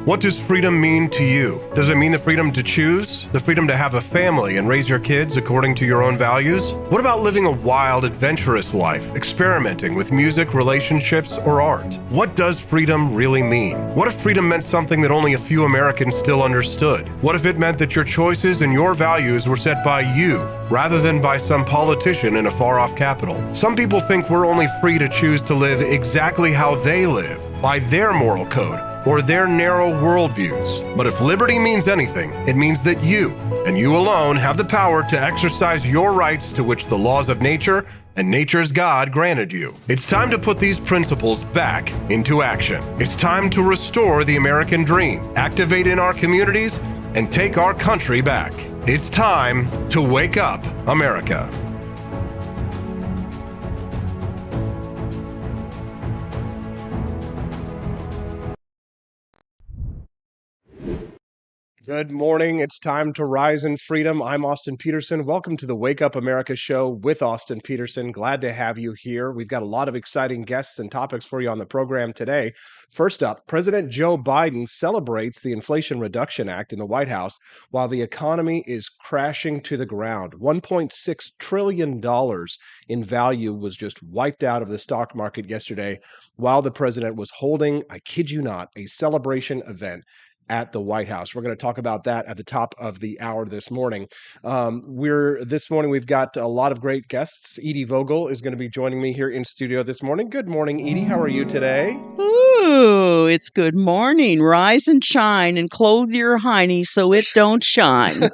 What does freedom mean to you? Does it mean the freedom to choose? The freedom to have a family and raise your kids according to your own values? What about living a wild, adventurous life, experimenting with music, relationships, or art? What does freedom really mean? What if freedom meant something that only a few Americans still understood? What if it meant that your choices and your values were set by you, rather than by some politician in a far-off capital? Some people think we're only free to choose to live exactly how they live, by their moral code, or their narrow worldviews. But if liberty means anything, it means that you, and you alone, have the power to exercise your rights to which the laws of nature and nature's God granted you. It's time to put these principles back into action. It's time to restore the American dream, activate in our communities, and take our country back. It's time to wake up, America. Good morning. It's time to rise in freedom. I'm Austin Peterson. Welcome to the Wake Up America show with Austin Peterson. Glad to have you here. We've got a lot of exciting guests and topics for you on the program today. First up, President Joe Biden celebrates the Inflation Reduction Act in the White House while the economy is crashing to the ground. $1.6 trillion in value was just wiped out of the stock market yesterday while the president was holding, I kid you not, a celebration event at the White House. We're going to talk about that at the top of the hour this morning. This morning we've got a lot of great guests. Edie Vogel is going to be joining me here in studio this morning. Good morning, Edie. How are you today? Ooh, it's good morning. Rise and shine and clothe your hiney so it don't shine.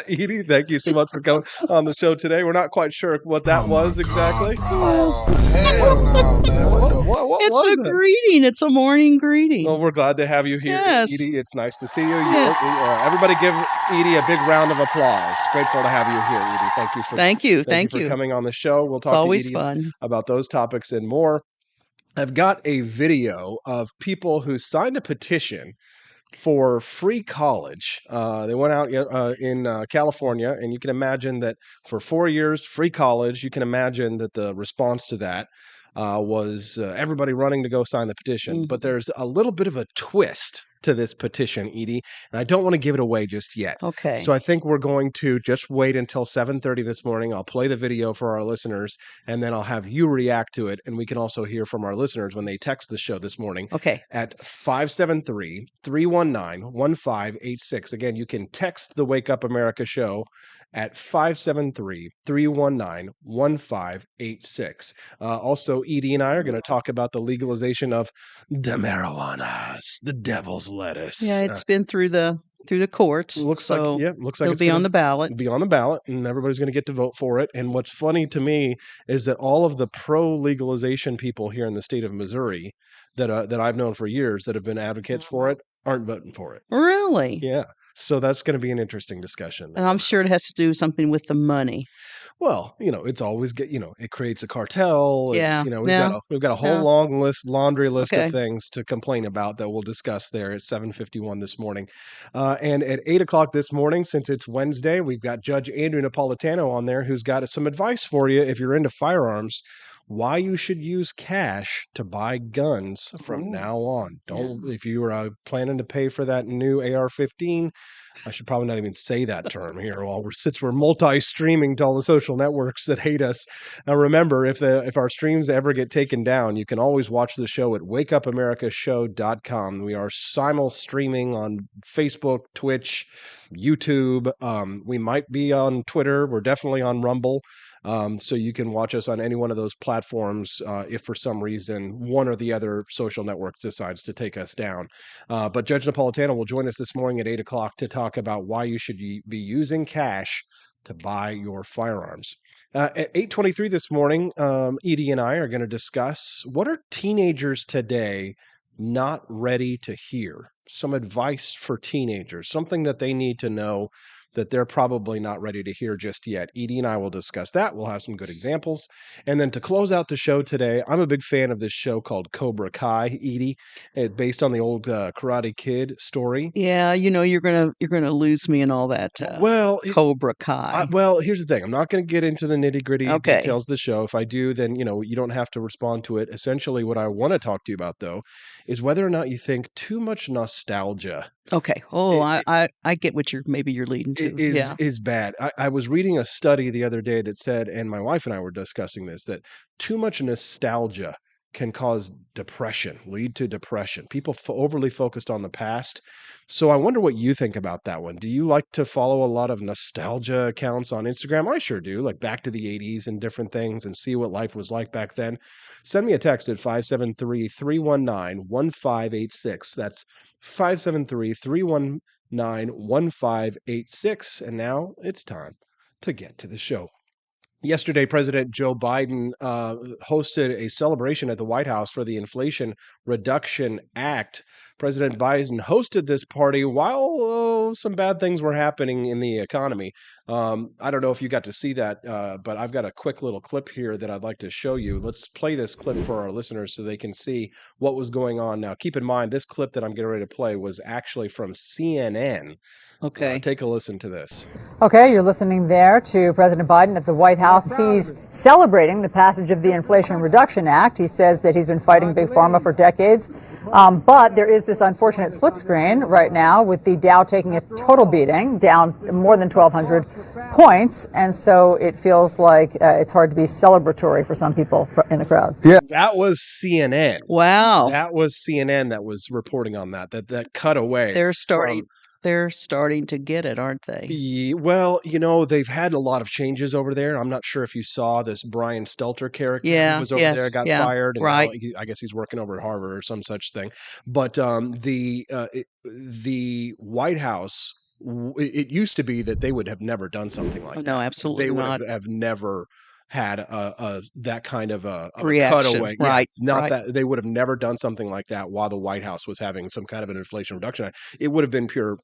Edie, thank you so much for coming on the show today. We're not quite sure what that was exactly. Oh, hell no, man. What It's was a it? greeting. It's a morning greeting. Well, we're glad to have you here, Yes. Edie. It's nice to see you. Yes. Everybody give Edie a big round of applause. Grateful to have you here, Edie. Thank you. Thank you for coming on the show. We'll It's talk to always Edie fun. about those topics and more. I've got a video of people who signed a petition for free college. They went out in California, and you can imagine that for 4 years, free college, you can imagine that the response to that was everybody running to go sign the petition. Mhm. But there's a little bit of a twist to this petition, Edie, and I don't want to give it away just yet. Okay. So I think we're going to just wait until 7:30 this morning. I'll play the video for our listeners, and then I'll have you react to it, and we can also hear from our listeners when they text the show this morning Okay. at 573-319-1586. Again, you can text the Wake Up America show at 573-319-1586. Also, Edie and I are going to talk about the legalization of the marijuana, the devil's lettuce. Yeah, it's been through the courts. Looks so like it'll it's be gonna on the ballot. be on the ballot, and everybody's going to get to vote for it. And what's funny to me is that all of the pro-legalization people here in the state of Missouri that I've known for years that have been advocates for it aren't voting for it. Really? Yeah. So that's going to be an interesting discussion. And I'm sure it has to do something with the money. Well, it's always it creates a cartel. Yeah, We've got a whole yeah. laundry list Okay. of things to complain about that we'll discuss there at 7:51 this morning. And at 8:00 this morning, since it's Wednesday, we've got Judge Andrew Napolitano on there who's got some advice for you if you're into firearms, why you should use cash to buy guns from Ooh. now on. If you are planning to pay for that new AR-15, I should probably not even say that term here since we're multi-streaming to all the social networks that hate us. Now remember, if our streams ever get taken down, you can always watch the show at wakeupAmericaShow.com. We are simul-streaming on Facebook, Twitch, YouTube. We might be on Twitter. We're definitely on Rumble. So you can watch us on any one of those platforms if for some reason one or the other social network decides to take us down. But Judge Napolitano will join us this morning at 8:00 to talk about why you should be using cash to buy your firearms. At 8:23 this morning, Edie and I are going to discuss what are teenagers today not ready to hear. Some advice for teenagers, something that they need to know that they're probably not ready to hear just yet. Edie and I will discuss that. We'll have some good examples. And then to close out the show today, I'm a big fan of this show called Cobra Kai, Edie, based on the old Karate Kid story. Yeah, you're gonna lose me in all that Well, Cobra Kai. well, here's the thing. I'm not going to get into the nitty gritty Okay. details of the show. If I do, then you don't have to respond to it. Essentially, what I want to talk to you about, though, is whether or not you think too much nostalgia Okay. Oh, It- I get what maybe you're leading to. is Yeah. is bad. I was reading a study the other day that said, and my wife and I were discussing this, that too much nostalgia can cause depression, lead to depression. People overly focused on the past. So I wonder what you think about that one. Do you like to follow a lot of nostalgia accounts on Instagram? I sure do, like back to the 80s and different things and see what life was like back then. Send me a text at 573-319-1586. That's 573-319-1586. And now it's time to get to the show. Yesterday, President Joe Biden hosted a celebration at the White House for the Inflation Reduction Act. President Biden hosted this party while some bad things were happening in the economy. I don't know if you got to see that, but I've got a quick little clip here that I'd like to show you. Let's play this clip for our listeners so they can see what was going on. Now, keep in mind, this clip that I'm getting ready to play was actually from CNN. Okay. Take a listen to this. Okay, you're listening there to President Biden at the White House. He's celebrating the passage of the Inflation Reduction Act. He says that he's been fighting Big Pharma for decades. But there is this unfortunate split screen right now with the Dow taking a total beating, down more than 1,200 points. And so it feels like it's hard to be celebratory for some people in the crowd. Yeah, that was CNN. Wow. That was CNN that was reporting on that cut away. They're starting to get it, aren't they? Well, they've had a lot of changes over there. I'm not sure if you saw this Brian Stelter character Yeah, who was over yes, there, got yeah, fired. And right. now I guess he's working over at Harvard or some such thing. But the White House, it used to be that they would have never done something like that. No, absolutely They would not. have never had that kind of a Reaction, cutaway. right, Not right. that they would have never done something like that while the White House was having some kind of an Inflation Reduction Act. It would have been pure,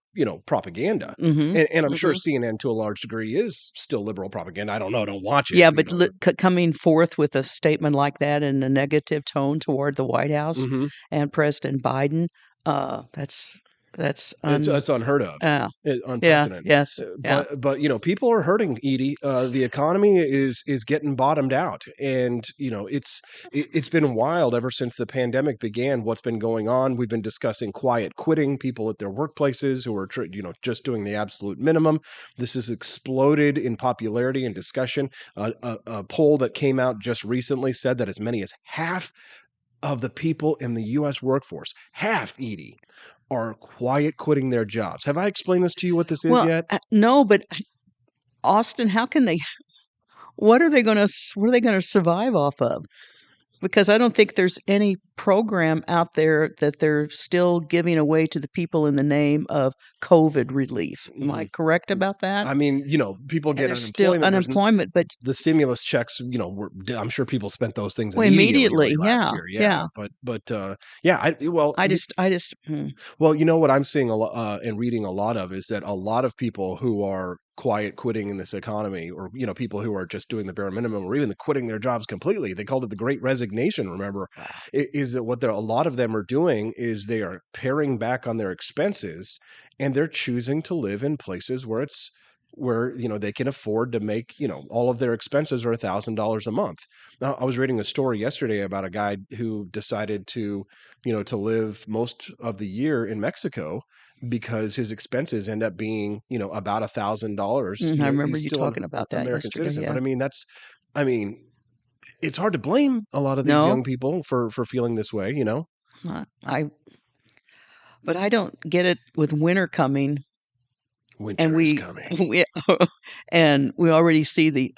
propaganda. Mm-hmm. And I'm sure CNN to a large degree is still liberal propaganda. I don't know. I don't watch it. Yeah, but coming forth with a statement like that in a negative tone toward the White House Mhm. and President Biden, that's It's unheard of. yeah, Unprecedented. yes, yeah. But people are hurting, Edie. The economy is getting bottomed out, and it's been wild ever since the pandemic began. What's been going on? We've been discussing quiet quitting, people at their workplaces who are just doing the absolute minimum. This has exploded in popularity and discussion. A poll that came out just recently said that as many as half of the people in the U.S. workforce, half, Edie, are quiet quitting their jobs. Have I explained this to you what this is Well, yet? no, but Austin, how can they? What are they going to survive off of? Because I don't think there's any program out there that they're still giving away to the people in the name of COVID relief. Am I correct about that? I mean, people And get there's still unemployment. unemployment, but The stimulus checks, I'm sure people spent those things Well, immediately immediately, last yeah, year. yeah. But yeah, I just well, what I'm seeing a lot and reading a lot of is that a lot of people who are quiet quitting in this economy, or people who are just doing the bare minimum, or even quitting their jobs completely. They called it the Great Resignation. Remember, is that what a lot of them are doing is they are paring back on their expenses, and they're choosing to live in places where they can afford to make all of their expenses are $1,000 a month. Now, I was reading a story yesterday about a guy who decided to live most of the year in Mexico because his expenses end up being about $1,000. I remember he's you still talking about that American yesterday. citizen. Yeah. But I mean, it's hard to blame a lot of these No. young people for feeling this way. But I don't get it with winter coming, Winter and is coming. we already see the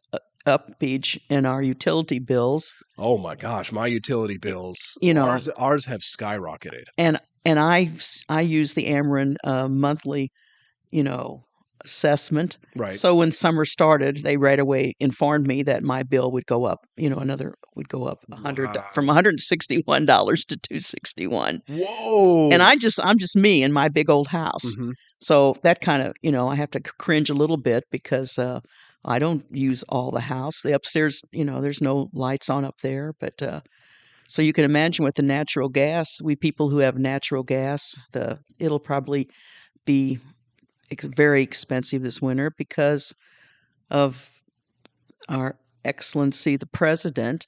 upbeach in our utility bills, Oh my gosh, my utility bills. Ours have skyrocketed. and I use the Ameren monthly, assessment. Right. So when summer started, they right away informed me that my bill would go up. Would go up Wow. from $161 to $261. Whoa. And I'm just me in my big old house. Mhm. So that kind of, I have to cringe a little bit because I don't use all the house. The upstairs, there's no lights on up there. But so you can imagine with the natural gas, we people who have natural gas, it'll probably be very expensive this winter because of our excellency, the president,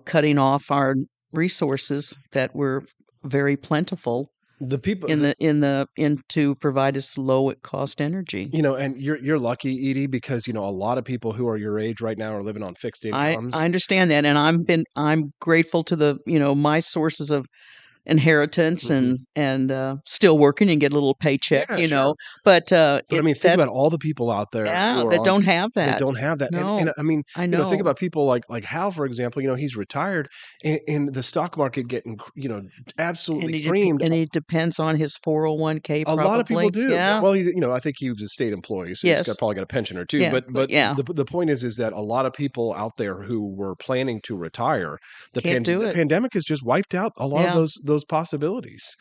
cutting off our resources that were very plentiful The people, to provide us low cost energy. and you're lucky, Edie, because a lot of people who are your age right now are living on fixed I incomes. understand that, and I'm grateful to the my sources of inheritance Mhm. and still working and get a little paycheck, Yeah, sure. but But I it mean, think that about all the people out there yeah who are that on don't have that that. don't have that. And No, I mean, I think know. about people like Hal, for example. He's retired, and the stock market getting absolutely creamed. And he depends on his 401k A lot of people probably. do. Yeah. Well, I think he was a state employee, so he's Yes. probably got a pension or two. Yeah. But Yeah. the point is that a lot of people out there who were planning to retire, Can't do the it. pandemic has just wiped out a lot of Yeah. those possibilities,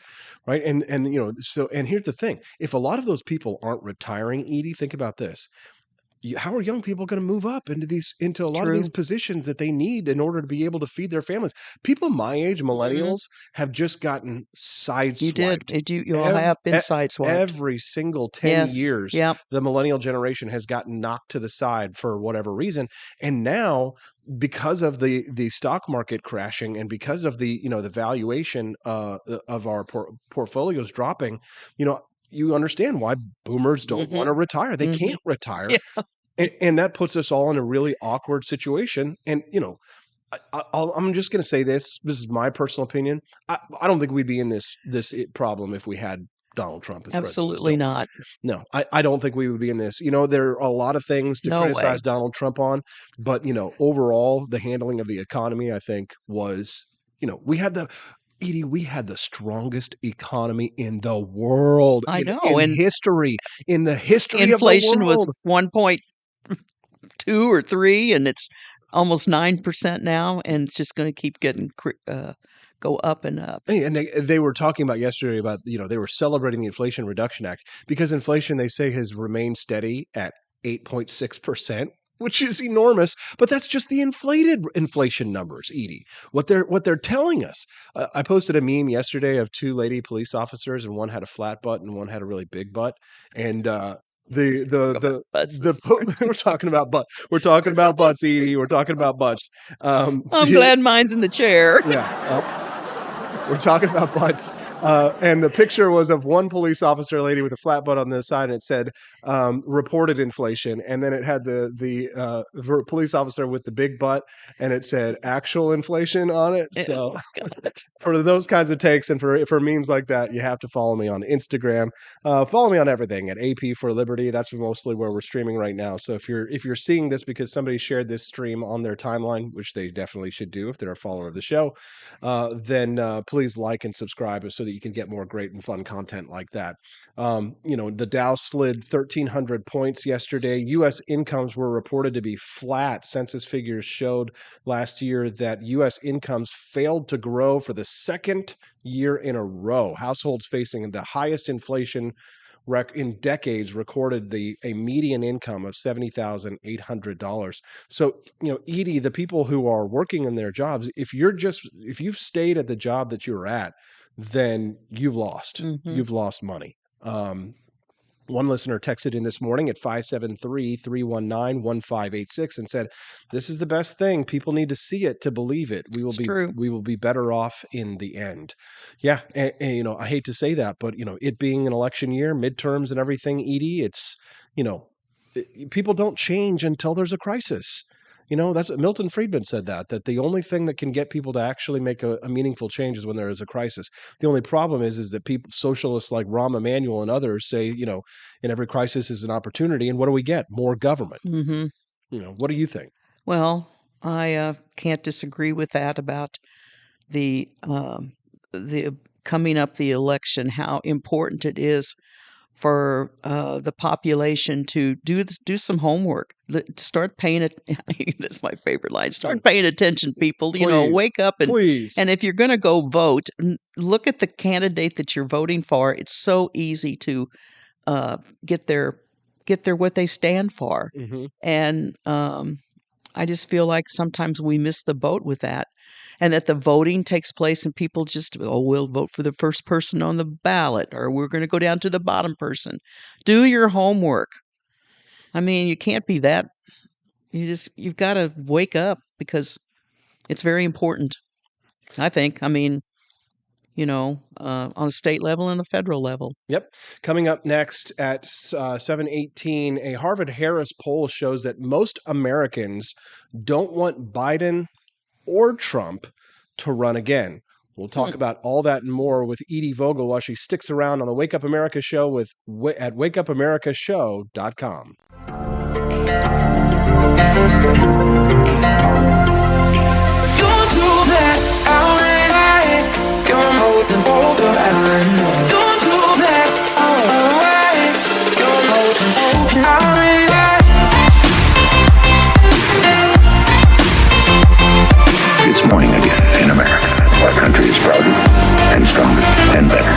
right? And and here's the thing: if a lot of those people aren't retiring, Edie, think about this: how are young people going to move up into a lot of these True. positions that they need in order to be able to feed their families? People my age, Mhm. millennials, have just gotten You did. sideswiped. You all have been sideswiped. Every single 10 Yes. years, Yep. the millennial generation has gotten knocked to the side for whatever reason. And now, because of the stock market crashing and because of the valuation of our portfolios dropping, you understand why boomers don't want to retire. They Mhm. can't retire. Yeah. And that puts us all in a really awkward situation. And, I'm just going to say this. This is my personal opinion. I don't think we'd be in this problem if we had Donald Trump as president. Absolutely still. not. No, I don't think we would be in this. There are a lot of things to No criticize way. Donald Trump on, but overall, the handling of the economy, I think, was we had the strongest economy in the world, I know. in And history, in the history inflation of the was world. 1.2 or 3, and it's almost 9% now, and it's just going to keep getting go up and up. Hey, and they were talking about yesterday about they were celebrating the Inflation Reduction Act because inflation, they say, has remained steady at 8.6%, which is enormous. But that's just the inflated inflation numbers, Edie. What they're telling us. I posted a meme yesterday of two lady police officers, and one had a flat butt and one had a really big butt, and we're talking about butt. We're talking about butts, Edie. We're talking about butts. I'm glad mine's in the chair. Yeah. We're talking about butts. And the picture was of one police officer lady with a flat butt on the side, and it said reported inflation. And then it had the police officer with the big butt, and it said actual inflation on it. So for those kinds of takes and for memes like that, you have to follow me on Instagram. Follow me on everything at AP for Liberty. That's mostly where we're streaming right now. So if you're seeing this because somebody shared this stream on their timeline, which they definitely should do if they're a follower of the show, then please like and subscribe so that you can get more great and fun content like that. The Dow slid 1,300 points yesterday. U.S. incomes were reported to be flat. Census figures showed last year that U.S. incomes failed to grow for the second year in a row. Households facing the highest inflation in decades recorded a median income of $70,800. So, Edie, the people who are working in their jobs, if you've stayed at the job that you're at, then you've lost. Mhm. You've lost money. One listener texted in this morning at 573-319-1586 and said, "This is the best thing. People need to see it to believe it. We will be better off in the end." Yeah, and I hate to say that, but it being an election year, midterms and everything, Edie, it's people don't change until there's a crisis. That's what Milton Friedman said, that the only thing that can get people to actually make a meaningful change is when there is a crisis. The only problem is that people, socialists like Rahm Emanuel and others, say, in every crisis is an opportunity. And what do we get? More government. Mm-hmm. What do you think? Well, I can't disagree with that about the coming up the election, how important it is for the population to do some homework. Start paying it. That's my favorite line. Start paying attention, people. Please, wake up please. And if you're going to go vote, look at the candidate that you're voting for. It's so easy to get their what they stand for. Mm-hmm. And I just feel like sometimes we miss the boat with that, and that the voting takes place and people just, we'll vote for the first person on the ballot, or we're going to go down to the bottom person. Do your homework. I mean, you can't be that. You've got to wake up, because it's very important, I think. I mean, on a state level and a federal level. Yep. Coming up next at 7:18, a Harvard-Harris poll shows that most Americans don't want Biden or Trump to run again. We'll talk about all that and more with Edie Vogel while she sticks around on the Wake Up America show at wakeupAmericaShow.com. It's morning again in America. Our country is prouder and stronger and better.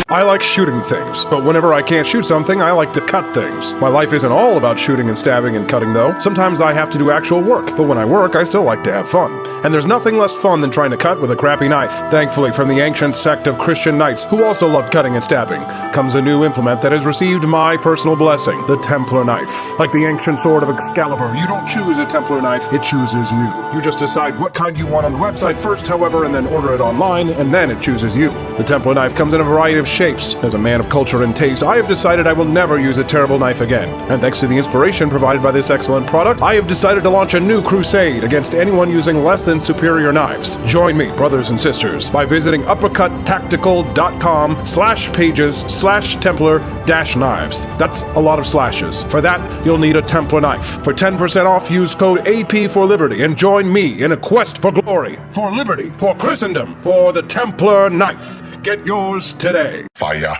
I like shooting things, but whenever I can't shoot something, I like to cut things. My life isn't all about shooting and stabbing and cutting, though. Sometimes I have to do actual work, but when I work, I still like to have fun. And there's nothing less fun than trying to cut with a crappy knife. Thankfully, from the ancient sect of Christian knights, who also loved cutting and stabbing, comes a new implement that has received my personal blessing, the Templar knife. Like the ancient sword of Excalibur, you don't choose a Templar knife, it chooses you. You just decide what kind you want on the website first, however, and then order it online, and then it chooses you. The Templar knife comes in a variety of shapes. As a man of culture and taste, I have decided I will never use a terrible knife again. And thanks to the inspiration provided by this excellent product, I have decided to launch a new crusade against anyone using less than superior knives. Join me, brothers and sisters, by visiting uppercuttactical.com/pages/Templar-knives. That's a lot of slashes. For that, you'll need a Templar knife. For 10% off, use code AP for Liberty and join me in a quest for glory, for liberty, for Christendom, for the Templar knife. Get yours today. Fire.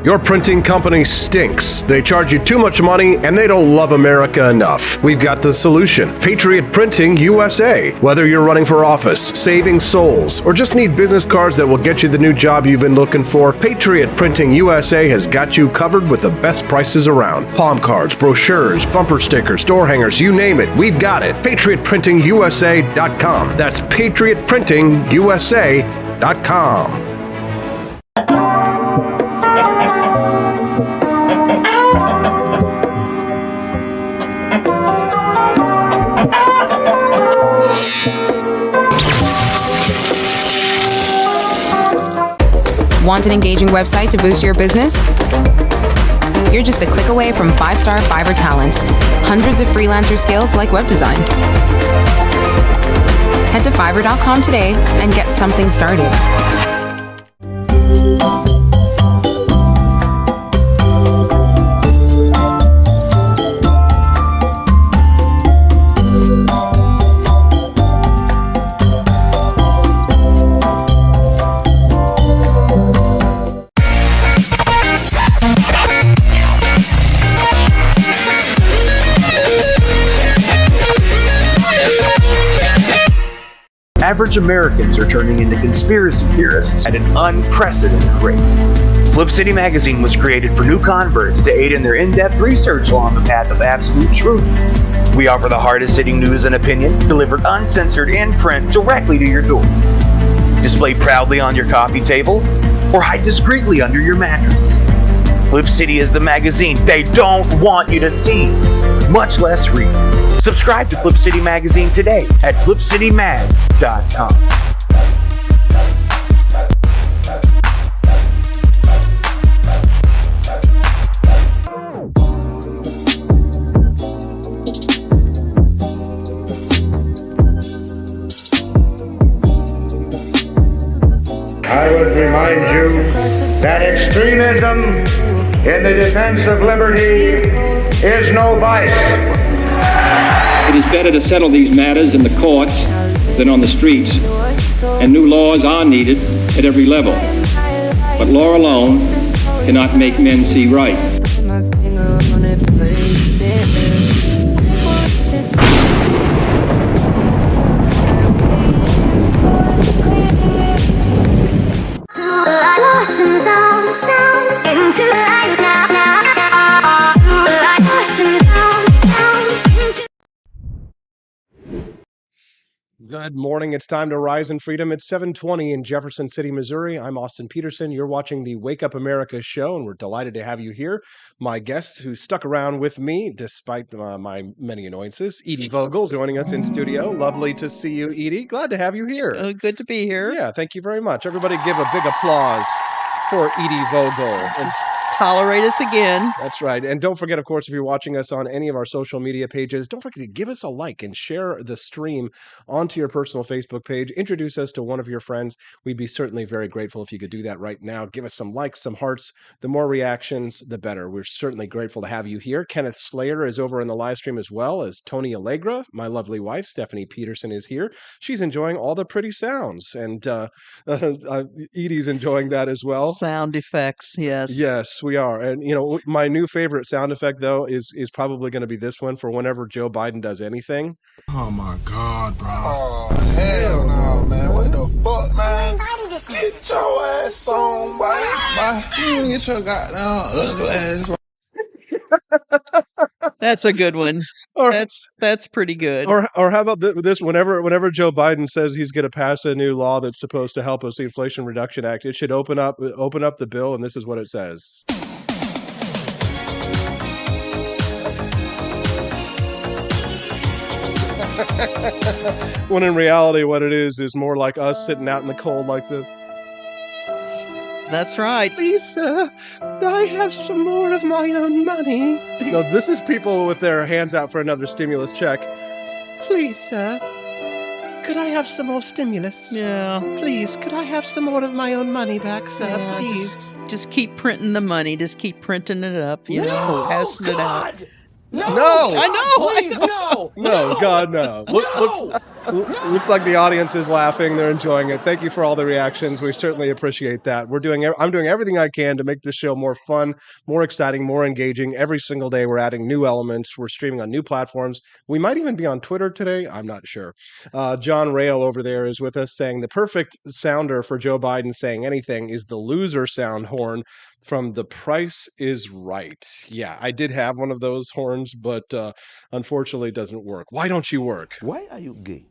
Your printing company stinks. They charge you too much money and they don't love America enough. We've got the solution. Patriot Printing USA. Whether you're running for office, saving souls, or just need business cards that will get you the new job you've been looking for, Patriot Printing USA has got you covered with the best prices around. Palm cards, brochures, bumper stickers, door hangers, you name it, we've got it. PatriotPrintingUSA.com. That's PatriotPrintingUSA.com. Want an engaging website to boost your business? You're just a click away from 5-star Fiverr talent. Hundreds of freelancer skills like web design. Head to Fiverr.com today and get something started. Average Americans are turning into conspiracy theorists at an unprecedented rate. Flip City Magazine was created for new converts to aid in their in-depth research along the path of absolute truth. We offer the hardest-hitting news and opinion, delivered uncensored in print directly to your door. Display proudly on your coffee table, or hide discreetly under your mattress. Flip City is the magazine they don't want you to see, much less read. Subscribe to Flip City Magazine today at flipcitymag.com. that extremism in the defense of liberty is no vice. It is better to settle these matters in the courts than on the streets, and new laws are needed at every level. But law alone cannot make men see right. Good morning. It's time to rise in freedom. It's 7:20 in Jefferson City, Missouri. I'm Austin Peterson. You're watching the Wake Up America show, and we're delighted to have you here. My guest, who stuck around with me despite my many annoyances, Edie Vogel, joining us in studio. Lovely to see you, Edie. Glad to have you here. Good to be here. Yeah, thank you very much. Everybody give a big applause for Edie Vogel. Just tolerate us again. That's right. And don't forget, of course, if you're watching us on any of our social media pages, don't forget to give us a like and share the stream onto your personal Facebook page. Introduce us to one of your friends. We'd be certainly very grateful if you could do that right now. Give us some likes, some hearts. The more reactions, the better. We're certainly grateful to have you here. Kenneth Slayer is over in the live stream, as well as Tony Allegra. My lovely wife, Stephanie Peterson, is here. She's enjoying all the pretty sounds, and Edie's enjoying that as well. Sound effects, yes. Yes, we are. And, you know, my new favorite sound effect, though, is probably going to be this one for whenever Joe Biden does anything. Oh my God, bro. Oh, hell no, man. What the fuck, man? Get your ass on, boy. You get your goddamn ugly ass on. That's a good one. Or, that's pretty good. Or how about this? Whenever Joe Biden says he's going to pass a new law that's supposed to help us, the Inflation Reduction Act, it should open up the bill, and this is what it says. When in reality, what it is more like us sitting out in the cold like this. That's right. Please, sir, could I have some more of my own money? No, this is people with their hands out for another stimulus check. Please, sir, could I have some more stimulus? Yeah. Please, could I have some more of my own money back, sir? Yeah, Please. just keep printing the money. Just keep printing it up. You know, passing it out. No! I know. Please, no! No, God, no. Looks like the audience is laughing. They're enjoying it. Thank you for all the reactions. We certainly appreciate that. I'm doing everything I can to make this show more fun, more exciting, more engaging. Every single day we're adding new elements. We're streaming on new platforms. We might even be on Twitter today. I'm not sure. John Rail over there is with us saying the perfect sounder for Joe Biden saying anything is the loser sound horn from The Price is Right. Yeah, I did have one of those horns, but unfortunately it doesn't work. Why don't you work? Why are you gay?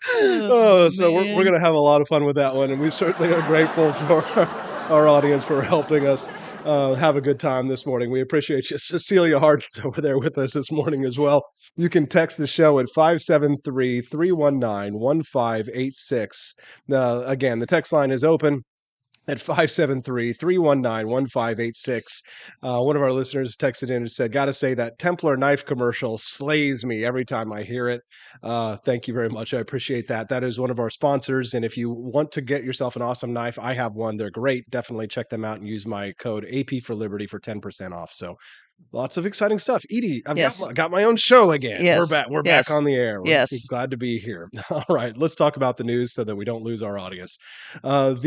So we're going to have a lot of fun with that one, and we certainly are grateful for our audience for helping us have a good time this morning. We appreciate you. Cecilia Hart's over there with us this morning as well. You can text the show at 573-319-1586. Again, the text line is open at 573-319-1586. One of our listeners texted in and said, gotta say that Templar knife commercial slays me every time I hear it. Thank you very much. I appreciate that. That is one of our sponsors. And if you want to get yourself an awesome knife, I have one. They're great. Definitely check them out and use my code AP for Liberty for 10% off. So lots of exciting stuff. Edie, I've got my own show again. Yes. We're back on the air. We're Yes. glad to be here. All right, let's talk about the news so that we don't lose our audience. A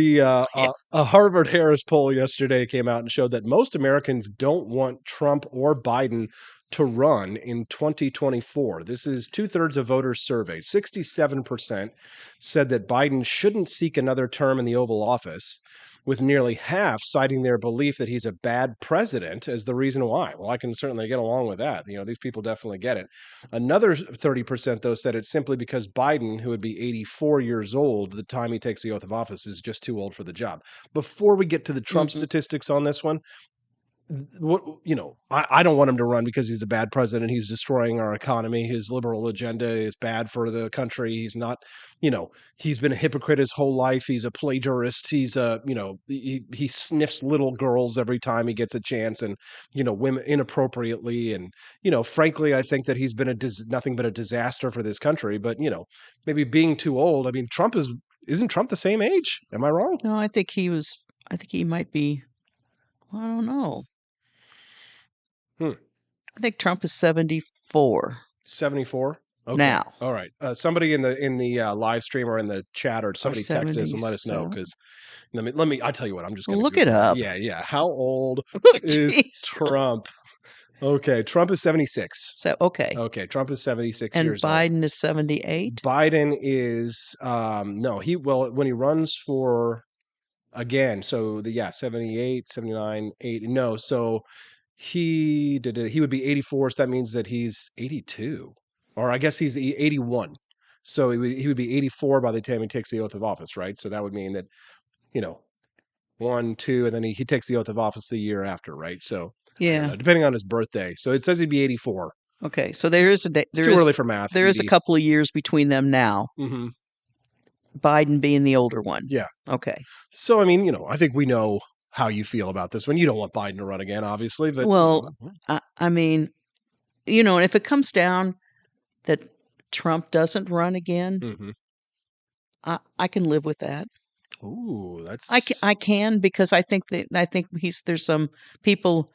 Harvard Harris poll yesterday came out and showed that most Americans don't want Trump or Biden to run in 2024. This is 2/3 of voters surveyed. 67% said that Biden shouldn't seek another term in the Oval Office, with nearly half citing their belief that he's a bad president as the reason why. Well, I can certainly get along with that. You know, these people definitely get it. Another 30%, though, said it's simply because Biden, who would be 84 years old the time he takes the oath of office, is just too old for the job. Before we get to the Trump statistics on this one, what I don't want him to run because he's a bad president. He's destroying our economy. His liberal agenda is bad for the country. He's not, he's been a hypocrite his whole life. He's a plagiarist. He's he sniffs little girls every time he gets a chance, and women inappropriately. And frankly, I think that he's been nothing but a disaster for this country. But maybe being too old. I mean, isn't Trump the same age? Am I wrong? No, I think he might be. I don't know. I think Trump is 74. 74? Okay. Now. All right. Somebody in the live stream or in the chat or somebody text us and let us know, because let me I tell you what, I'm just going to look it up. Yeah. How old is Trump? Okay, Trump is 76. So okay. Okay, Trump is 76 and years Biden old. is 78. Biden is no, when he runs for again, so 78, 79, 80. No, so he would be 84, so that means that he's 82. Or I guess he's 81. So he would be 84 by the time he takes the oath of office, right? So that would mean that, 1, 2, and then he takes the oath of office the year after, right? So Yeah. depending on his birthday. So it says he'd be 84. Okay, so there is a day. It's too early for math. There is a couple of years between them now. Mm-hmm. Biden being the older one. Yeah. Okay. So I mean, I think we know how you feel about this one. You don't want Biden to run again, obviously, but Well, I mean, and if it comes down that Trump doesn't run again, Mhm. I can live with that. Ooh, that's I can because I think there's some people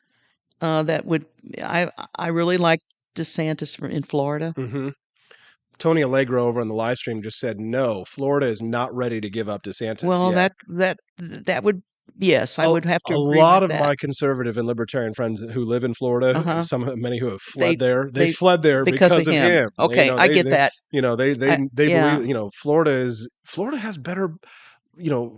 that would I really like DeSantis in Florida. Mm-hmm. Tony Allegro over on the live stream just said no. Florida is not ready to give up DeSantis. Well, yet. that would yes, I would have to. A agree lot with of that. my conservative and libertarian friends who live in Florida, and many who have fled there, they fled there because of him. Okay, I get that. They yeah. believe Florida has better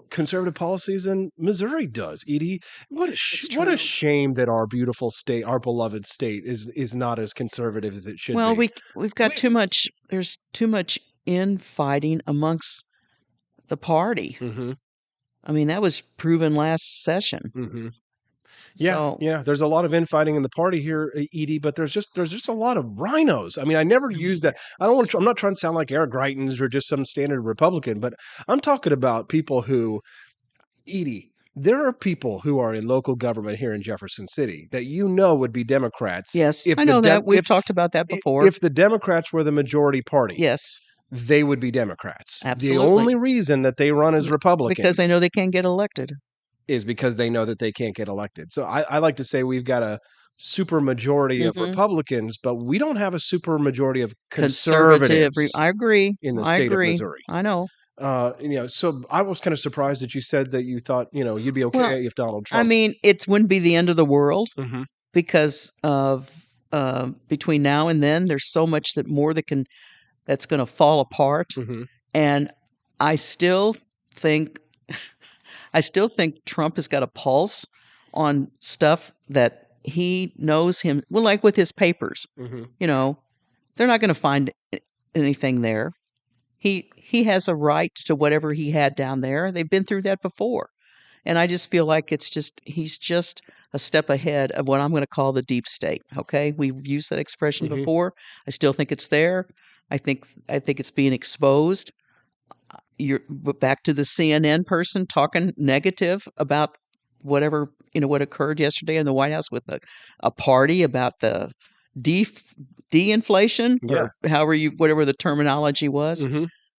conservative policies than Missouri does. Edie, what a shame that our beautiful state, our beloved state, is not as conservative as it should Well, be. we've got too much. There's too much infighting amongst the party. Mm-hmm. I mean, that was proven last session. Mm-hmm. So, Yeah. There's a lot of infighting in the party here, Edie, but there's just a lot of rhinos. I mean, I never use that. I'm not trying to sound like Eric Greitens or just some standard Republican, but I'm talking about people who, Edie, there are people who are in local government here in Jefferson City that would be Democrats. Yes, I know that. We've talked about that before. If the Democrats were the majority party, yes, they would be Democrats. Absolutely. The only reason that they run as Republicans because they know they can't get elected. Is because they know that they can't get elected. So I like to say we've got a super majority of Republicans, but we don't have a super majority of conservatives. I agree. In the state of Missouri. I know. So I was kind of surprised that you said that you thought, you'd be okay if Donald Trump. I mean, it wouldn't be the end of the world because of between now and then, there's so much that's going to fall apart. And I still think Trump has got a pulse on stuff that he knows him. Well, like with his papers, they're not going to find anything there. He has a right to whatever he had down there. They've been through that before. And I just feel like he's just a step ahead of what I'm going to call the deep state. Okay. We've used that expression before. I still think it's there. I think it's being exposed. You're back to the CNN person talking negative about whatever, what occurred yesterday in the White House with a party about the de-inflation or whatever the terminology was.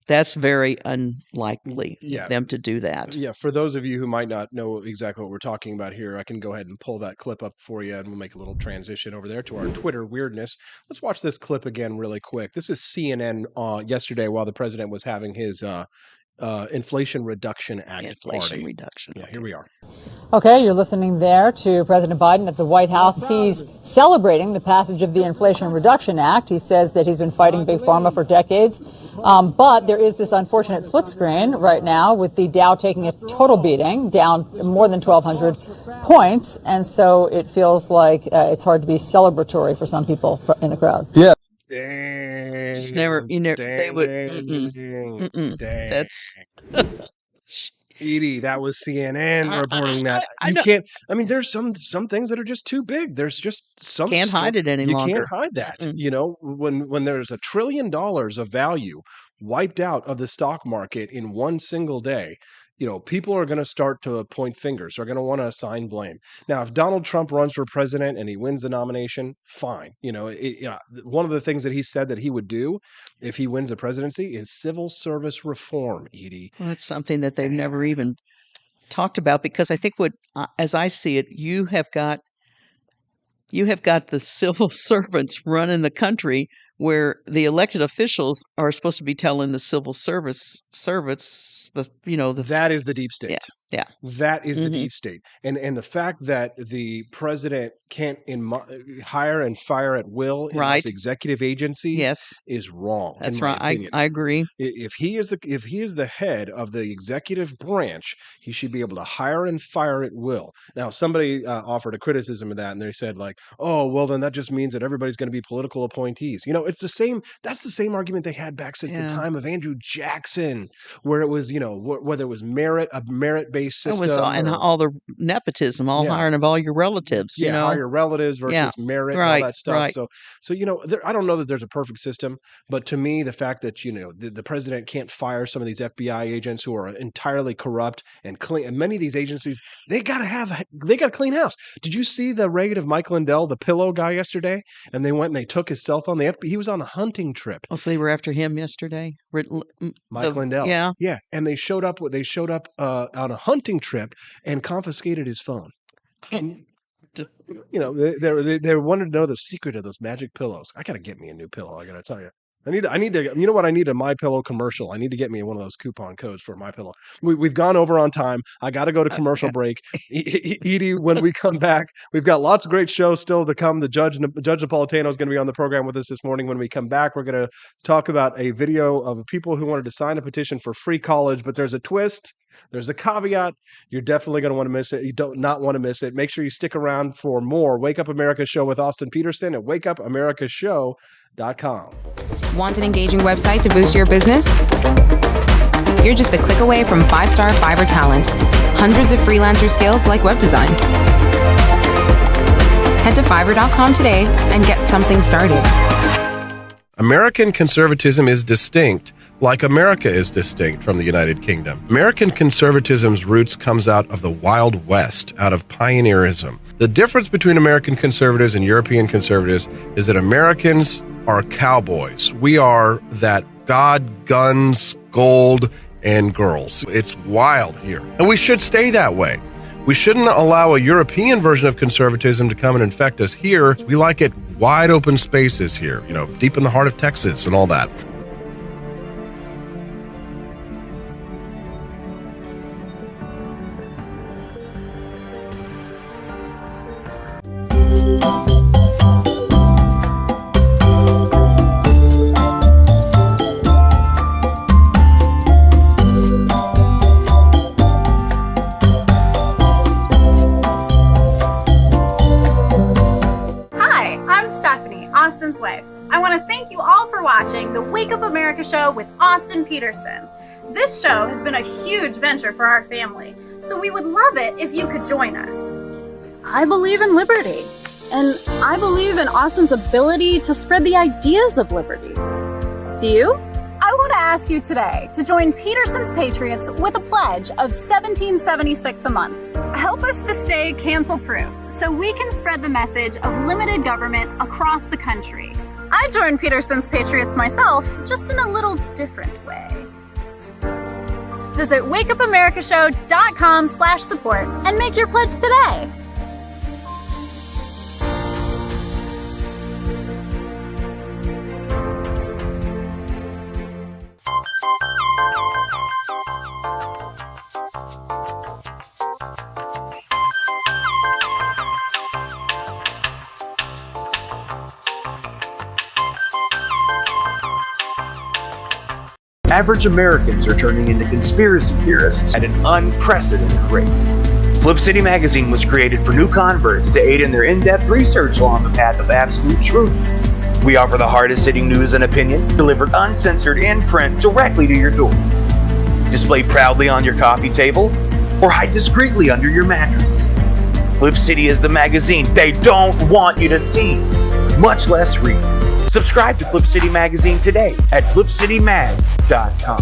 That's very unlikely them to do that. Yeah. For those of you who might not know exactly what we're talking about here, I can go ahead and pull that clip up for you and we'll make a little transition over there to our Twitter weirdness. Let's watch this clip again really quick. This is CNN yesterday while the president was having his Inflation Reduction Act Inflation party. Reduction. Yeah, here we are. Okay, you're listening there to President Biden at the White House. He's celebrating the passage of the Inflation Reduction Act. He says that he's been fighting Big Pharma for decades. But there is this unfortunate split screen right now with the Dow taking a total beating, down more than 1,200 points. And so it feels like it's hard to be celebratory for some people in the crowd. Yeah. It's never, they would, that's, Edie, that was CNN reporting that. I You know. can't. I mean, there's some things that are just too big. There's just some Can't hide it any you longer. can't hide that. Mm. You know, when there's $1 trillion of value wiped out of the stock market in one single day, you know, people are going to start to point fingers. They're going to want to assign blame. Now, if Donald Trump runs for president and he wins the nomination, fine. You know, one of the things that he said that he would do if he wins the presidency is civil service reform, Edie. Well, it's something that they've never even talked about, because I think as I see it, you have got the civil servants running the country, where the elected officials are supposed to be telling the civil servants That is the deep state. Yeah. That is the Mhm. deep state. And the fact that the president can't hire and fire at will in Right. those executive agencies Yes, is wrong. that's in my right. I opinion. agree. If he is the head of the executive branch, he should be able to hire and fire at will. Now, somebody offered a criticism of that, and they said, like, "Oh, well, then that just means that everybody's going to be political appointees." You know, it's the same. That's the same argument they had back since the Yeah. time of Andrew Jackson, where it was, you know, whether it was merit-based It system, was and or, all the nepotism, all Yeah. hiring of all your relatives. You know, hire your relatives versus Yeah. merit and all Right, that stuff. right. So you know, I don't know that there's a perfect system, but to me, the fact that, you know, the president can't fire some of these FBI agents who are entirely corrupt and clean, and many of these agencies, they got to clean house. Did you see the raid of Mike Lindell, the pillow guy, yesterday? And they went and they took his cell phone. He was on a hunting trip. Oh, so they were after him yesterday. Mike Lindell. Yeah. Yeah. And they showed up on a hunting trip and confiscated his phone. You know, they wanted to know the secret of those magic pillows. I got to get me a new pillow. I got to tell you. I need to, you know what? I need a MyPillow commercial. I need to get me one of those coupon codes for MyPillow. We've gone over on time. I got to go to commercial break. Edie, when we come back, we've got lots of great shows still to come. Judge Napolitano is going to be on the program with us this morning. When we come back, we're going to talk about a video of people who wanted to sign a petition for free college, but there's a twist. There's a caveat. You're definitely going to want to miss it. You don't not want to miss it. Make sure you stick around for more Wake Up America Show with Austin Peterson at wakeupAmericaShow.com. Want an engaging website to boost your business? You're just a click away from 5-star Fiverr talent. Hundreds of freelancer skills like web design. Head to Fiverr.com today and get something started. American conservatism is distinct, like America is distinct from the United Kingdom. American conservatism's roots comes out of the Wild West, out of pioneerism. The difference between American conservatives and European conservatives is that Americans are cowboys. We are that God, guns, gold, and girls. It's wild here. And we should stay that way. We shouldn't allow a European version of conservatism to come and infect us here. We like it wide open spaces here, you know, deep in the heart of Texas and all that. Hi, I'm Stephanie, Austin's wife. I want to thank you all for watching the Wake Up America Show with Austin Peterson. This show has been a huge venture for our family, so we would love it if you could join us. I believe in liberty, and I believe in Austin's ability to spread the ideas of liberty. Do you? I want to ask you today to join Peterson's Patriots with a pledge of $17.76 a month. Help us to stay cancel-proof so we can spread the message of limited government across the country. I joined Peterson's Patriots myself, just in a little different way. Visit wakeupAmericaShow.com/support and make your pledge today. Average Americans are turning into conspiracy theorists at an unprecedented rate. Flip City Magazine was created for new converts to aid in their in-depth research along the path of absolute truth. We offer the hardest-hitting news and opinion, delivered uncensored in print directly to your door. display proudly on your coffee table, or hide discreetly under your mattress. Flip City is the magazine they don't want you to see, much less read. Subscribe to Flip City Magazine today at flipcitymag.com.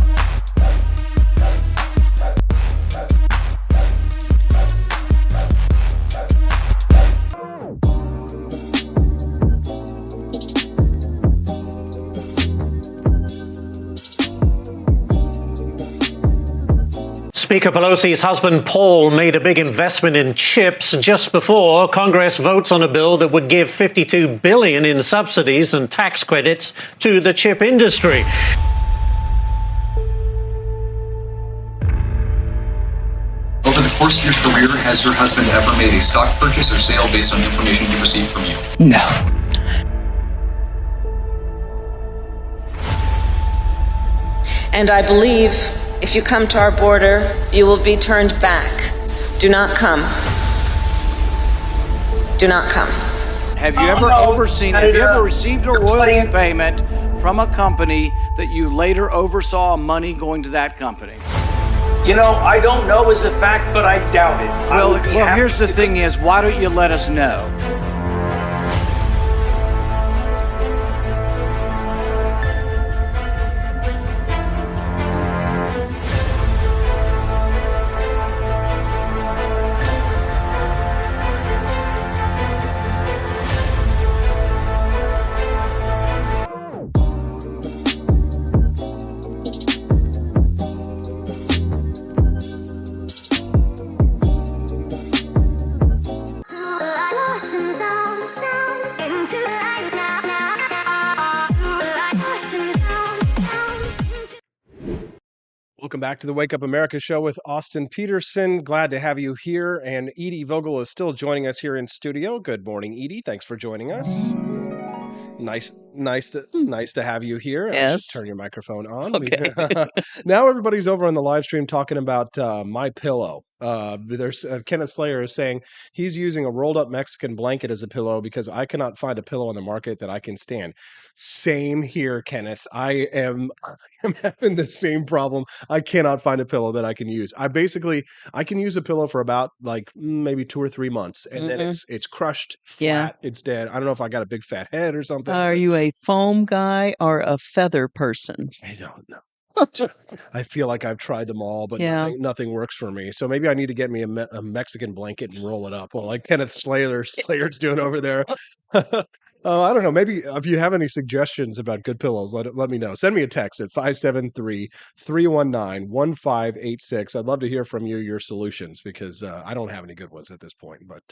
Speaker Pelosi's husband Paul made a big investment in chips just before Congress votes on a bill that would give $52 billion in subsidies and tax credits to the chip industry. Over the course of your career, has your husband ever made a stock purchase or sale based on information he received from you? No. And I believe if you come to our border, you will be turned back. Do not come. Do not come. Have you ever received a royalty payment from a company that you later oversaw money going to that company? You know, I don't know as a fact, but I doubt it. Well, here's the thing is, why don't you let us know? Welcome back to the Wake Up America show with Austin Peterson. Glad to have you here. And Edie Vogel is still joining us here in studio. Good morning, Edie. Thanks for joining us. Nice to have you here. Yes. Turn your microphone on. Okay. Now everybody's over on the live stream talking about My Pillow. There's Kenneth Slayer is saying he's using a rolled up Mexican blanket as a pillow because I cannot find a pillow on the market that I can stand. Same here, Kenneth. I am having the same problem. I cannot find a pillow that I can use. I can use a pillow for about like maybe 2 or 3 months, and then it's crushed flat. It's dead. I don't know if I got a big fat head or something. Are you a foam guy or a feather person? I don't know. I feel like I've tried them all, but Yeah. nothing works for me. So maybe I need to get me a Mexican blanket and roll it up. Well, like Kenneth Slayer's doing over there. I don't know. Maybe if you have any suggestions about good pillows, let me know. Send me a text at 573-319-1586. I'd love to hear from you, your solutions, because I don't have any good ones at this point. But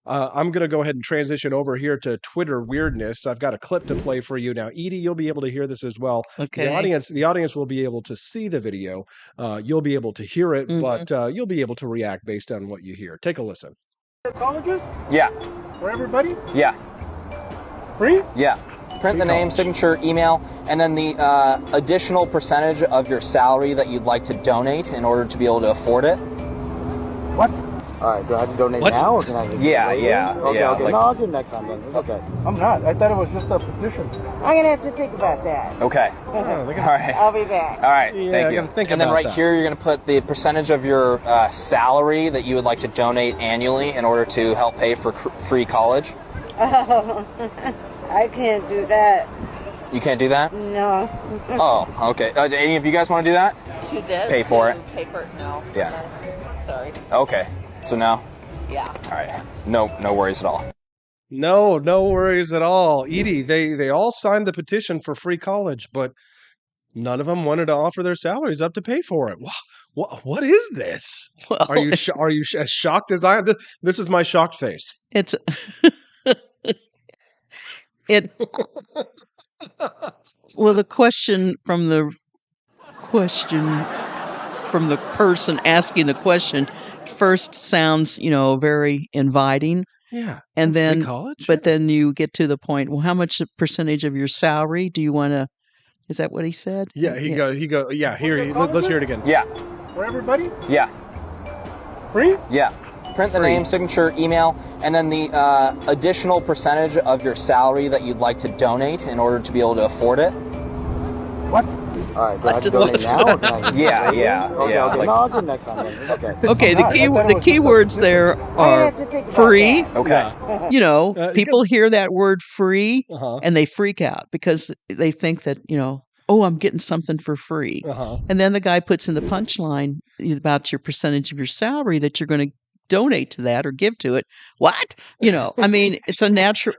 I'm going to go ahead and transition over here to Twitter weirdness. I've got a clip to play for you now. Edie, you'll be able to hear this as well. Okay. The audience will be able to see the video. You'll be able to hear it, but you'll be able to react based on what you hear. Take a listen. Colleges? Yeah. For everybody? Yeah. Free? Yeah. Print the name, signature, email, and then the additional percentage of your salary that you'd like to donate in order to be able to afford it. What? All right, do I have to donate What? now, or can I? Yeah. Okay. Like, No, I'll do it next time then. It's okay. I'm not. I thought it was just a petition. I'm gonna have to think about that. Okay. Oh, All right. I'll be back. All right. Yeah, Thank I you. gotta think and then about right that. here, you're going to put the percentage of your salary that you would like to donate annually in order to help pay for free college. I can't do that. You can't do that? No. Oh, okay. Any of you guys want to do that? She does. Pay for it. Pay for it. No. Yeah. Sorry. Okay. So now. Yeah. All right. No worries at all. No worries at all. Edie, they all signed the petition for free college, but none of them wanted to offer their salaries up to pay for it. What is this? Well, Are you as shocked as I am? This is my shocked face. It's well, the question from the person asking the question first sounds, very inviting. Yeah. And then, free college? but then you get to the point, well, how much percentage of your salary do you want to, is that what he said? Yeah, he go, yeah, let's hear it again. Yeah. For everybody? Yeah. Free? Yeah. Print the name, signature, email, and then the additional percentage of your salary that you'd like to donate in order to be able to afford it. What? All right, do I What have to to donate listen? now? Or can I Yeah, later? yeah, Okay, yeah, okay. like- No, I'll do it next time. Then. Okay. Okay, I thought it was the just key a words there are have to think about free. that. Okay. You know, you people hear that word free Uh-huh. and they freak out because they think that, oh, I'm getting something for free. Uh-huh. And then the guy puts in the punchline about your percentage of your salary that you're going to donate to that or give to it. What? I mean, it's a natural,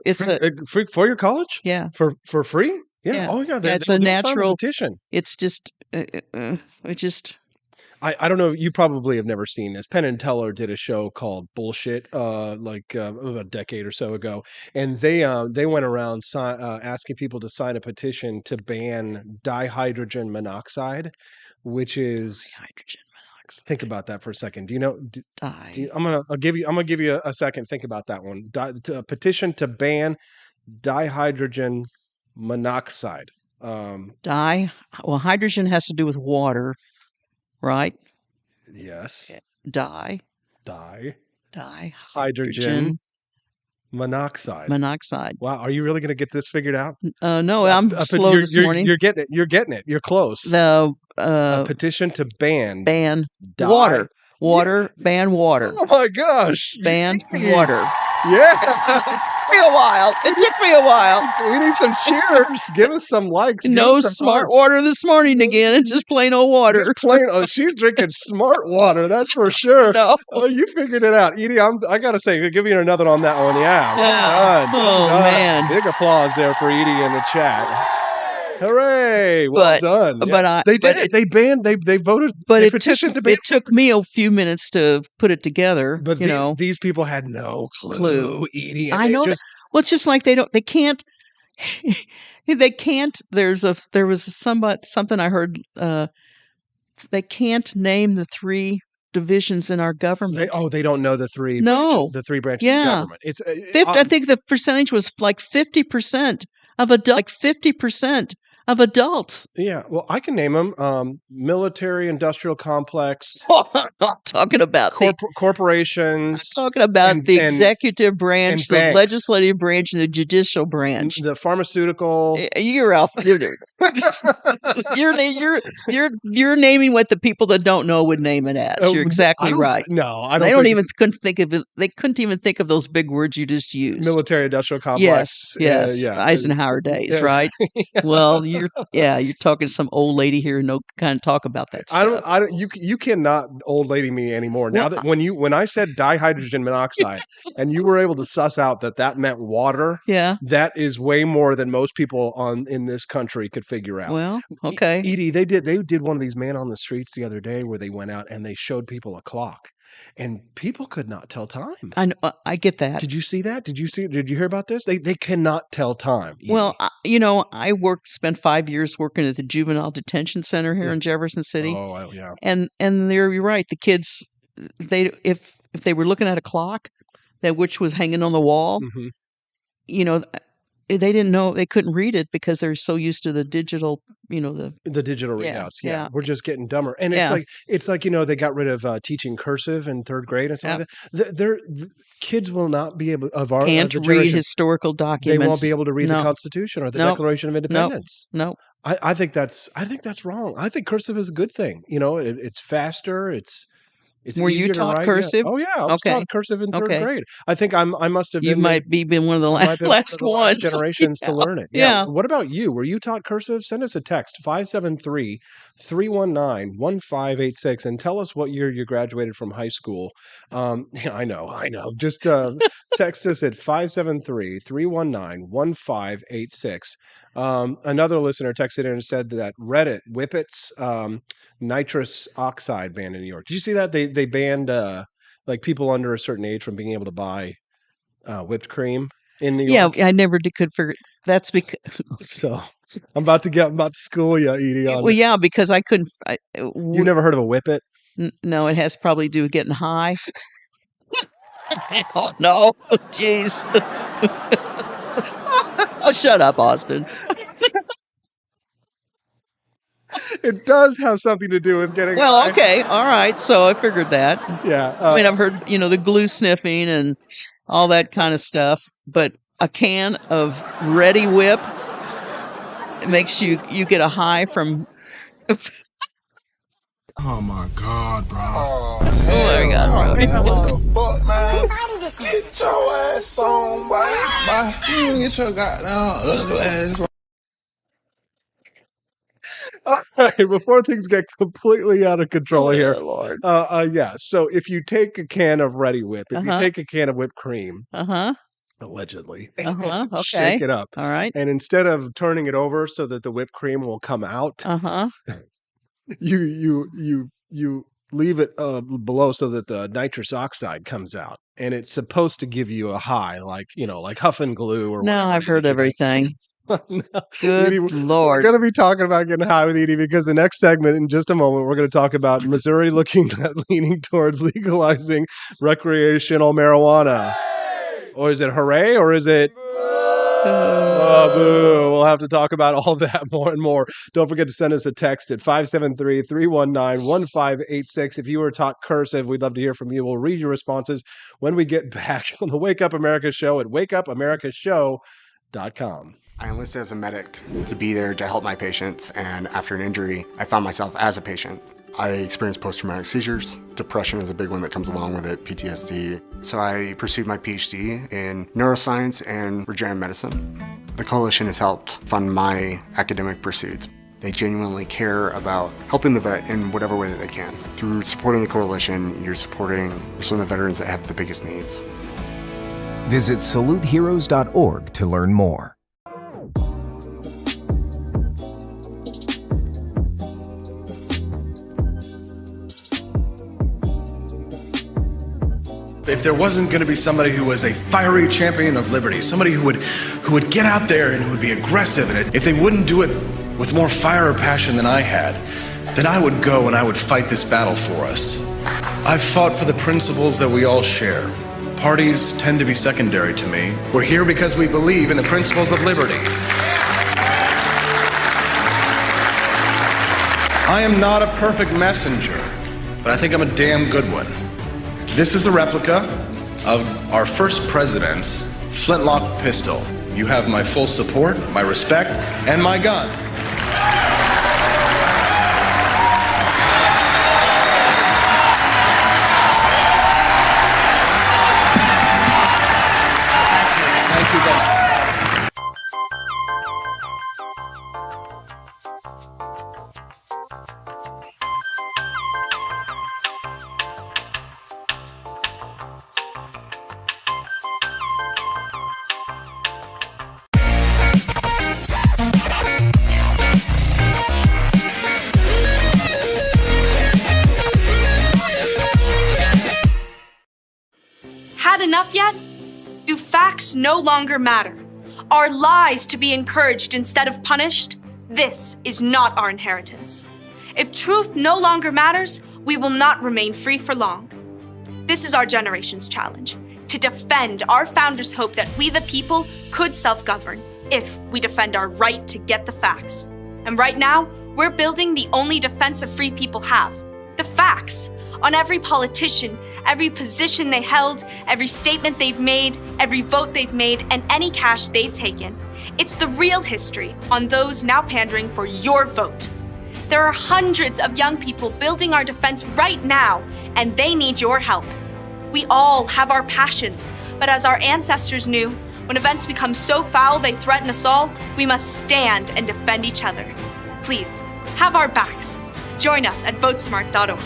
for your college? Yeah. For free? Yeah. Yeah. Oh yeah. Yeah, it's they'll a sign the natural petition. It's just, it just, I don't know. You probably have never seen this. Penn and Teller did a show called Bullshit, about a decade or so ago, and they went around asking people to sign a petition to ban dihydrogen monoxide, which is hydrogen monoxide. Think about that for a second. Do you know? Die. I'm gonna give you a second. Think about that one. A petition to ban dihydrogen monoxide. Well, hydrogen has to do with water, right? Yes. Die. Hydrogen monoxide. Monoxide. Wow, are you really going to get this figured out? No, I'm slow you're, this you're, morning. You're getting it. You're getting it. You're close. The a petition to ban water. Water. Ban water. Oh my gosh. Ban water. Yeah. It took me a while. It took me a while. We need some cheers. Give us some likes. Give No us some smart hearts. water this morning again. It's just plain old water. Just plain. Oh, she's drinking smart water. That's for sure. No. Oh, you figured it out, Edie. I gotta say, give you another on that one. Yeah. Well done. Oh, Well done. man. Big applause there for Edie in the chat. Hooray! Well done. But Yeah. They did it. They banned. They voted. But they it petitioned to ban. it took me a few minutes to put it together. But you know, these people had no clue, Edie. And I they know. Just, Well, it's just like they can't. They can't. There was something I heard. They can't name the three divisions in our government. they don't know the three. No. the three branches Yeah. of government. It's I think the percentage was like 50% of adults. Like 50% of adults. Yeah, well, I can name them: military, industrial complex, I'm not talking about corporations. I'm talking about the and executive branch, and the banks. legislative branch, and the judicial branch. The pharmaceutical. You're off. You're naming what the people that don't know would name it as. Oh, You're exactly I don't- right. no, I don't They don't think- even couldn't think of it. They couldn't even think of those big words you just used. Military industrial complex. Yes. Yeah. Eisenhower days, Yes. right? Well, you're talking to some old lady here and no kind of talk about that stuff. I don't. You cannot old lady me anymore. Now Well, that when I said dihydrogen monoxide, and you were able to suss out that meant water. Yeah. That is way more than most people in this country could figure out. Well, okay. Edie, they did one of these man on the streets the other day where they went out and they showed people a clock, and people could not tell time. I know, I get that. Did you see that? Did you hear about this? They cannot tell time. Edie. Well, I spent 5 years working at the juvenile detention center here in Jefferson City. Oh, yeah. And you're right. The kids, if they were looking at a clock which was hanging on the wall, Mhm. they didn't know, they couldn't read it because they're so used to the digital, The digital Yeah, readouts. Yeah. yeah. We're just getting dumber. And Yeah. it's like they got rid of teaching cursive in third grade and stuff like that. The kids will not be able of our can't the read generation, historical they documents. won't be able to read the No. Constitution or the Nope. Declaration of Independence. No. I think that's wrong. I think cursive is a good thing. It's faster. It's Were you easier to taught write. cursive? Yeah. Oh yeah, I was Okay. taught cursive in third Okay. grade. I think I must have You been might be been one of the might have been last one of the last ones. generations to Yeah. learn it. Yeah. What about you? Were you taught cursive? Send us a text 573-319-1586 and tell us what year you graduated from high school. Yeah, I know. Just text us at 573-319-1586. Another listener texted in and said that Reddit Whippets nitrous oxide banned in New York. Did you see that they banned like people under a certain age from being able to buy whipped cream in New York? Yeah, I never could figure. That's because. So I'm about to school you, Edie. On Well, yeah, because I couldn't. You never heard of a whippet? No, it has probably to do with getting high. Oh no! Jeez. Oh, shut up, Austin. It does have something to do with getting. Well, high. okay, all right. So I figured that. Yeah. I mean, I've heard the glue sniffing and all that kind of stuff, but a can of Ready Whip makes you get a high from Oh my God, bro. Oh, there we go. What the fuck, man? Get your ass on, boy. You get your goddamn ugly ass on. All right, before things get completely out of control here, Lord. yeah. So if you take a can of Ready Whip, if you Uh-huh. take a can of whipped cream, Uh-huh. allegedly, Uh-huh. Okay. shake it up, All right. and instead of turning it over so that the whipped cream will come out, Uh-huh. you leave it below so that the nitrous oxide comes out, and it's supposed to give you a high, like like huffing glue or No, whatever. I've heard everything. No. Good Edie, Lord. We're going to be talking about getting high with Edie because the next segment, in just a moment, we're going to talk about Missouri leaning towards legalizing recreational marijuana. Or is it hooray or is it oh, boo? We'll have to talk about all that more and more. Don't forget to send us a text at 573-319-1586. If you were taught cursive, we'd love to hear from you. We'll read your responses when we get back on the Wake Up America Show at wakeupAmericaShow.com. I enlisted as a medic to be there to help my patients, and after an injury, I found myself as a patient. I experienced post-traumatic seizures. Depression is a big one that comes along with it, PTSD. So I pursued my PhD in neuroscience and regenerative medicine. The coalition has helped fund my academic pursuits. They genuinely care about helping the vet in whatever way that they can. Through supporting the coalition, you're supporting some of the veterans that have the biggest needs. Visit SaluteHeroes.org to learn more. If there wasn't going to be somebody who was a fiery champion of liberty, somebody who would get out there and who would be aggressive, and if they wouldn't do it with more fire or passion than I had, then I would go and I would fight this battle for us. I've fought for the principles that we all share. Parties tend to be secondary to me. We're here because we believe in the principles of liberty. I am not a perfect messenger, but I think I'm a damn good one. This is a replica of our first president's flintlock pistol. You have my full support, my respect, and my gun. Thank you, Ben. Had enough yet? Do facts no longer matter? Are lies to be encouraged instead of punished? This is not our inheritance. If truth no longer matters, we will not remain free for long. This is our generation's challenge, to defend our founders' hope that we the people could self-govern if we defend our right to get the facts. And right now, we're building the only defense of free people have, the facts, on every politician, every position they held, every statement they've made, every vote they've made, and any cash they've taken. It's the real history on those now pandering for your vote. There are hundreds of young people building our defense right now, and they need your help. We all have our passions, but as our ancestors knew, when events become so foul they threaten us all, we must stand and defend each other. Please, have our backs. Join us at votesmart.org.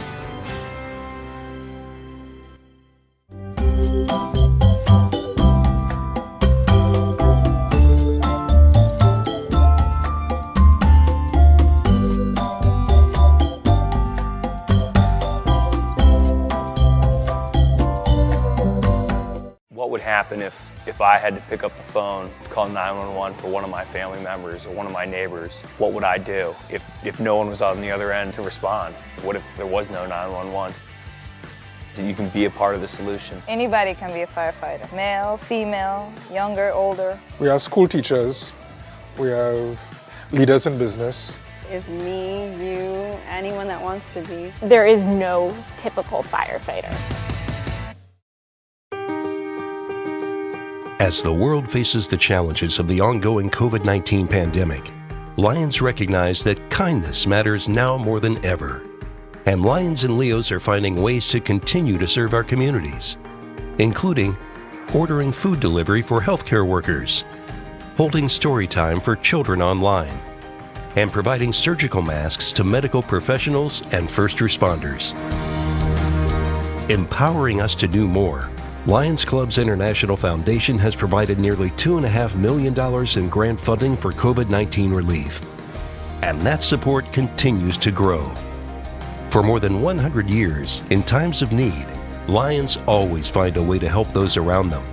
What would happen if I had to pick up the phone, call 911 for one of my family members or one of my neighbors? What would I do if no one was on the other end to respond? What if there was no 911? You can be a part of the solution. Anybody can be a firefighter. Male, female, younger, older. We have school teachers. We have leaders in business. Is me, you, anyone that wants to be. There is no typical firefighter. As the world faces the challenges of the ongoing COVID-19 pandemic, Lions recognize that kindness matters now more than ever. And Lions and Leos are finding ways to continue to serve our communities, including ordering food delivery for healthcare workers, holding story time for children online, and providing surgical masks to medical professionals and first responders. Empowering us to do more, Lions Clubs International Foundation has provided nearly $2.5 million in grant funding for COVID-19 relief. And that support continues to grow. For more than 100 years, in times of need, Lions always find a way to help those around them.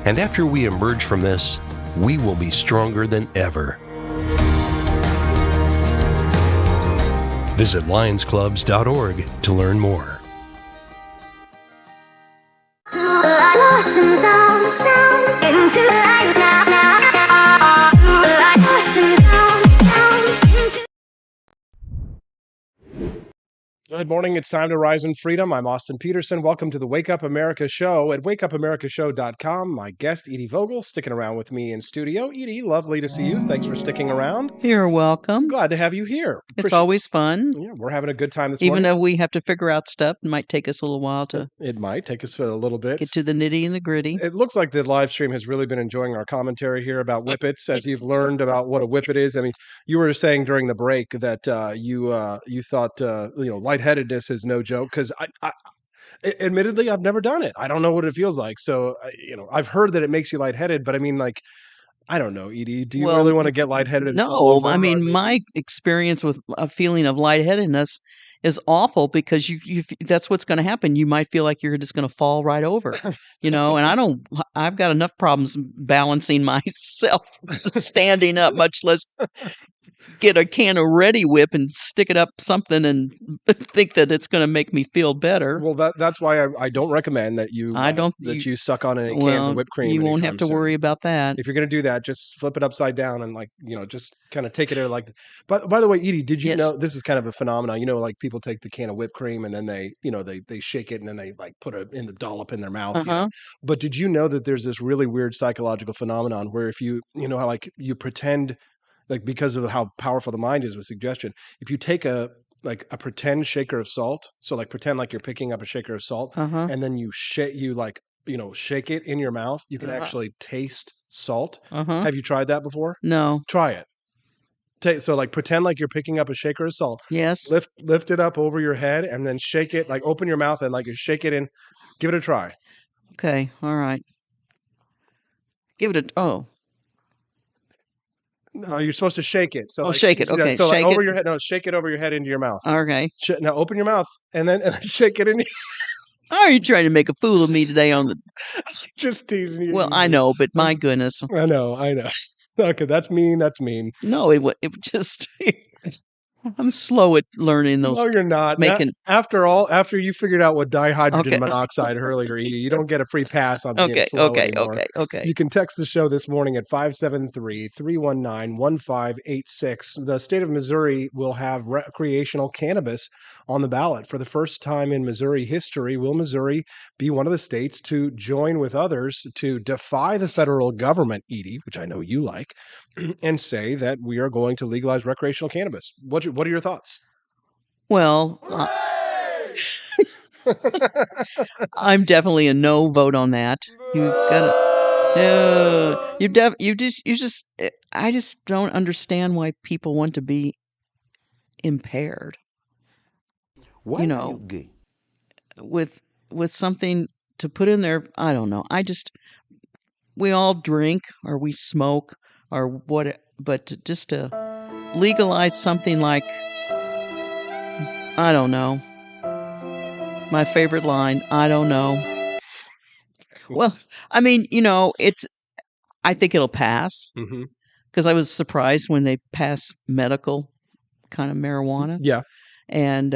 And after we emerge from this, we will be stronger than ever. Visit lionsclubs.org to learn more. Good morning. It's time to rise in freedom. I'm Austin Peterson. Welcome to the Wake Up America Show at wakeupAmericaShow.com. My guest, Edie Vogel, sticking around with me in studio. Edie, lovely to see you. Thanks for sticking around. You're welcome. Glad to have you here. It's always fun. Yeah, we're having a good time this Even morning. though we have to figure out stuff, it might take us a little while to It might take us a little bit. get to the nitty and the gritty. It looks like the live stream has really been enjoying our commentary here about whippets, as you've learned about what a whippet is. I mean, you were saying during the break that you thought lightheadedness is no joke, because I admittedly I've never done it. I don't know what it feels like. So I've heard that it makes you lightheaded, but I mean, like, I don't know, Edie. Do you really want to get lightheaded? And fall No, over? I mean, my experience with a feeling of lightheadedness is awful, because you that's what's going to happen. You might feel like you're just going to fall right over, and I've got enough problems balancing myself standing up, much less get a can of Ready Whip and stick it up something and think that it's going to make me feel better. Well, that's why I don't recommend that you you suck on any cans of whipped cream. You won't have to anytime soon. worry about that. If you're going to do that, just flip it upside down and just kind of take it out like. But by the way, Edie, did you know this is kind of a phenomenon? Like people take the can of whipped cream and then they shake it and then they like put it in the dollop in their mouth. But did you know that there's this really weird psychological phenomenon where if you how like you pretend, like, because of how powerful the mind is with suggestion, if you take a pretend shaker of salt, so like pretend like you're picking up a shaker of salt, and then you shake it in your mouth, you can actually taste salt. Have you tried that before? No. Try it. So like pretend like you're picking up a shaker of salt. Yes. Lift it up over your head and then shake it, like open your mouth and like you shake it in. Give it a try. Okay. All right. Give it No, you're supposed to shake it. So shake it. Okay. So shake over it. your head. No, shake it over your head into your mouth. Okay. Now open your mouth and then shake it in. Are you trying to make a fool of me today on the? Just teasing you. Well, I know, but my goodness. I know. Okay, that's mean. No, it just. I'm slow at learning those. No, you're not. After you figured out what dihydrogen monoxide earlier, Edie, you don't get a free pass on being slow anymore. Okay. You can text the show this morning at 573-319-1586. The state of Missouri will have recreational cannabis on the ballot. For the first time in Missouri history, will Missouri be one of the states to join with others to defy the federal government, Edie, which I know you like, and say that we are going to legalize recreational cannabis? What are your thoughts? Well, I'm definitely a no vote on that. You've got to. I just don't understand why people want to be impaired. Why are you gay? With something to put in there. I don't know. We all drink or we smoke or what, but to legalize something like, I don't know. My favorite line, I don't know. Well, I mean, I think it'll pass, because I was surprised when they passed medical kind of marijuana. Yeah. And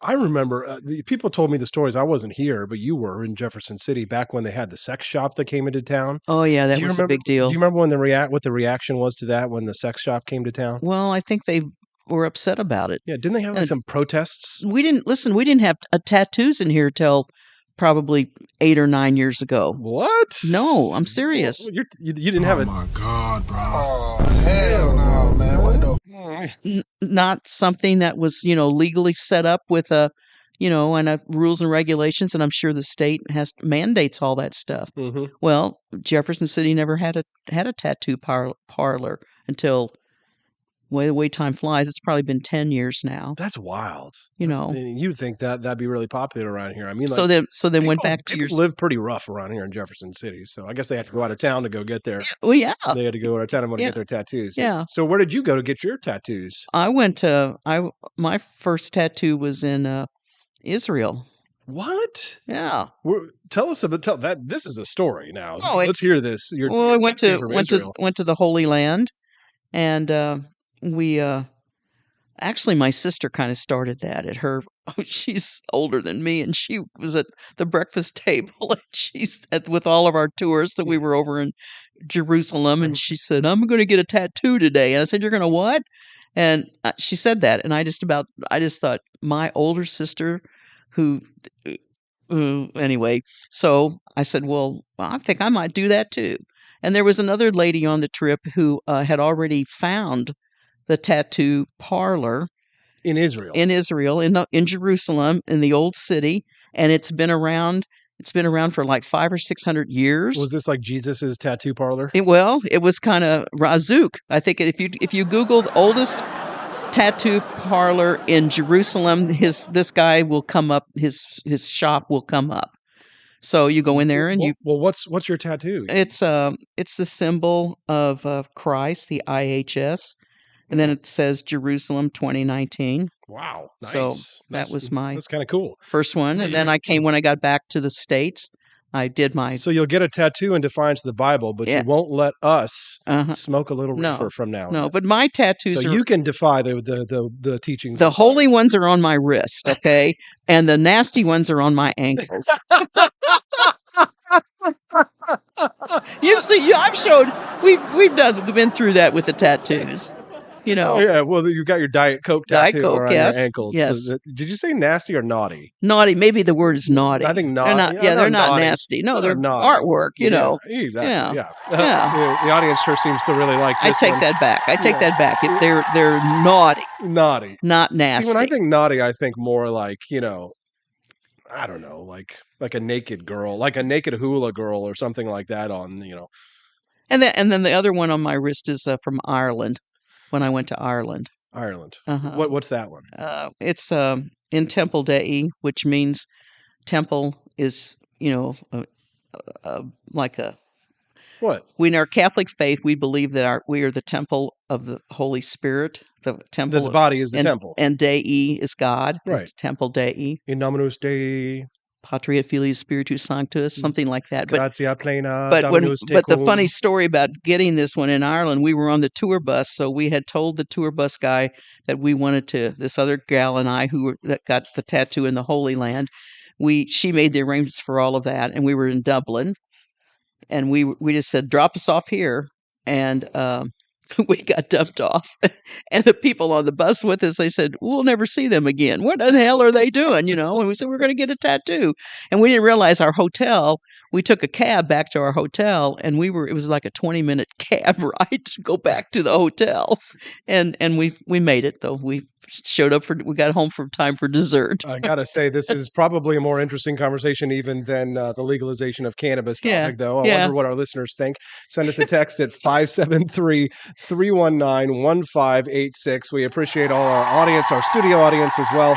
I remember people told me the stories. I wasn't here, but you were in Jefferson City back when they had the sex shop that came into town. Oh yeah, that was a big deal. Do you remember when what the reaction was to that when the sex shop came to town? Well, I think they were upset about it. Yeah, didn't they have some protests? We didn't have tattoos in here till probably 8 or 9 years ago. What? No, I'm serious. You didn't have it. Oh my God, bro. Oh, hell no, man. What not something that was, legally set up with and rules and regulations. And I'm sure the state mandates all that stuff. Mm-hmm. Well, Jefferson City never had a tattoo parlor until the way time flies. It's probably been 10 years now. That's wild. You'd think that'd be really popular around here. I mean, so then went back to people live pretty rough around here in Jefferson City. So I guess they have to go out of town to go get their. Well, yeah, they had to go out of town to get their tattoos. Yeah. So where did you go to get your tattoos? I went to my first tattoo was in Israel. What? Yeah. Tell us about that. This is a story now. Oh, let's hear this. I went to the Holy Land, and we actually my sister kind of started that at her. She's older than me, and she was at the breakfast table, and she's with all of our tours that we were over in Jerusalem, and she said, "I'm going to get a tattoo today," and I said, "You're going to what?" And she said that, and I just thought my older sister. Anyway, so I said, well, I think I might do that too. And there was another lady on the trip who had already found the tattoo parlor in Israel, in Jerusalem, in the old city, and it's been around for like 500 or 600 years. Was this like Jesus's tattoo parlor? It was kind of Razuk. I think if you Google the oldest tattoo parlor in Jerusalem, this guy will come up. His shop will come up. So you go in there and what's your tattoo? It's the symbol of Christ, the IHS, and then it says Jerusalem 2019. Wow, nice. So that's kind of cool. First one, and then when I got back to the States, I did my. So you'll get a tattoo in defiance of the Bible, but you won't let us smoke a little reefer from now on. No, but my tattoos so you can defy the teachings. The holy ones are on my wrist, okay, and the nasty ones are on my ankles. You see, I've showed we've been through that with the tattoos. Oh, yeah, well, you got your Diet Coke tattoo around your ankles. Yes. So did you say nasty or naughty? Naughty. Maybe the word is naughty. I think naughty. They're not nasty. No, they're artwork, Exactly. Yeah. The audience sure seems to really like this I take that back. If they're naughty. Naughty. Not nasty. See, when I think naughty, I think more like, I don't know, like a naked girl, like a naked hula girl or something like that on, And then the other one on my wrist is from Ireland. When I went to Ireland. Uh-huh. What's that one? It's in Temple Dei, which means temple is, like a... What? In our Catholic faith, we believe that we are the temple of the Holy Spirit. The temple. The body is the temple. And Dei is God. Right. It's Temple Dei. In Nominus Dei. Patria Filii Spiritus Sanctus, something like that. Gratia plena. But the funny story about getting this one in Ireland, we were on the tour bus, so we had told the tour bus guy that we wanted to. This other gal and I that got the tattoo in the Holy Land, she made the arrangements for all of that, and we were in Dublin, and we just said, drop us off here, and we got dumped off, and the people on the bus with us, they said, we'll never see them again. What the hell are they doing? And we said, we're going to get a tattoo. And we didn't realize we took a cab back to our hotel, and it was like a 20-minute cab ride to go back to the hotel. And we made it, though. We got home for time for dessert. I got to say, this is probably a more interesting conversation even than the legalization of cannabis topic, though. I wonder what our listeners think. Send us a text at 573-319-1586. We appreciate all our audience, our studio audience as well.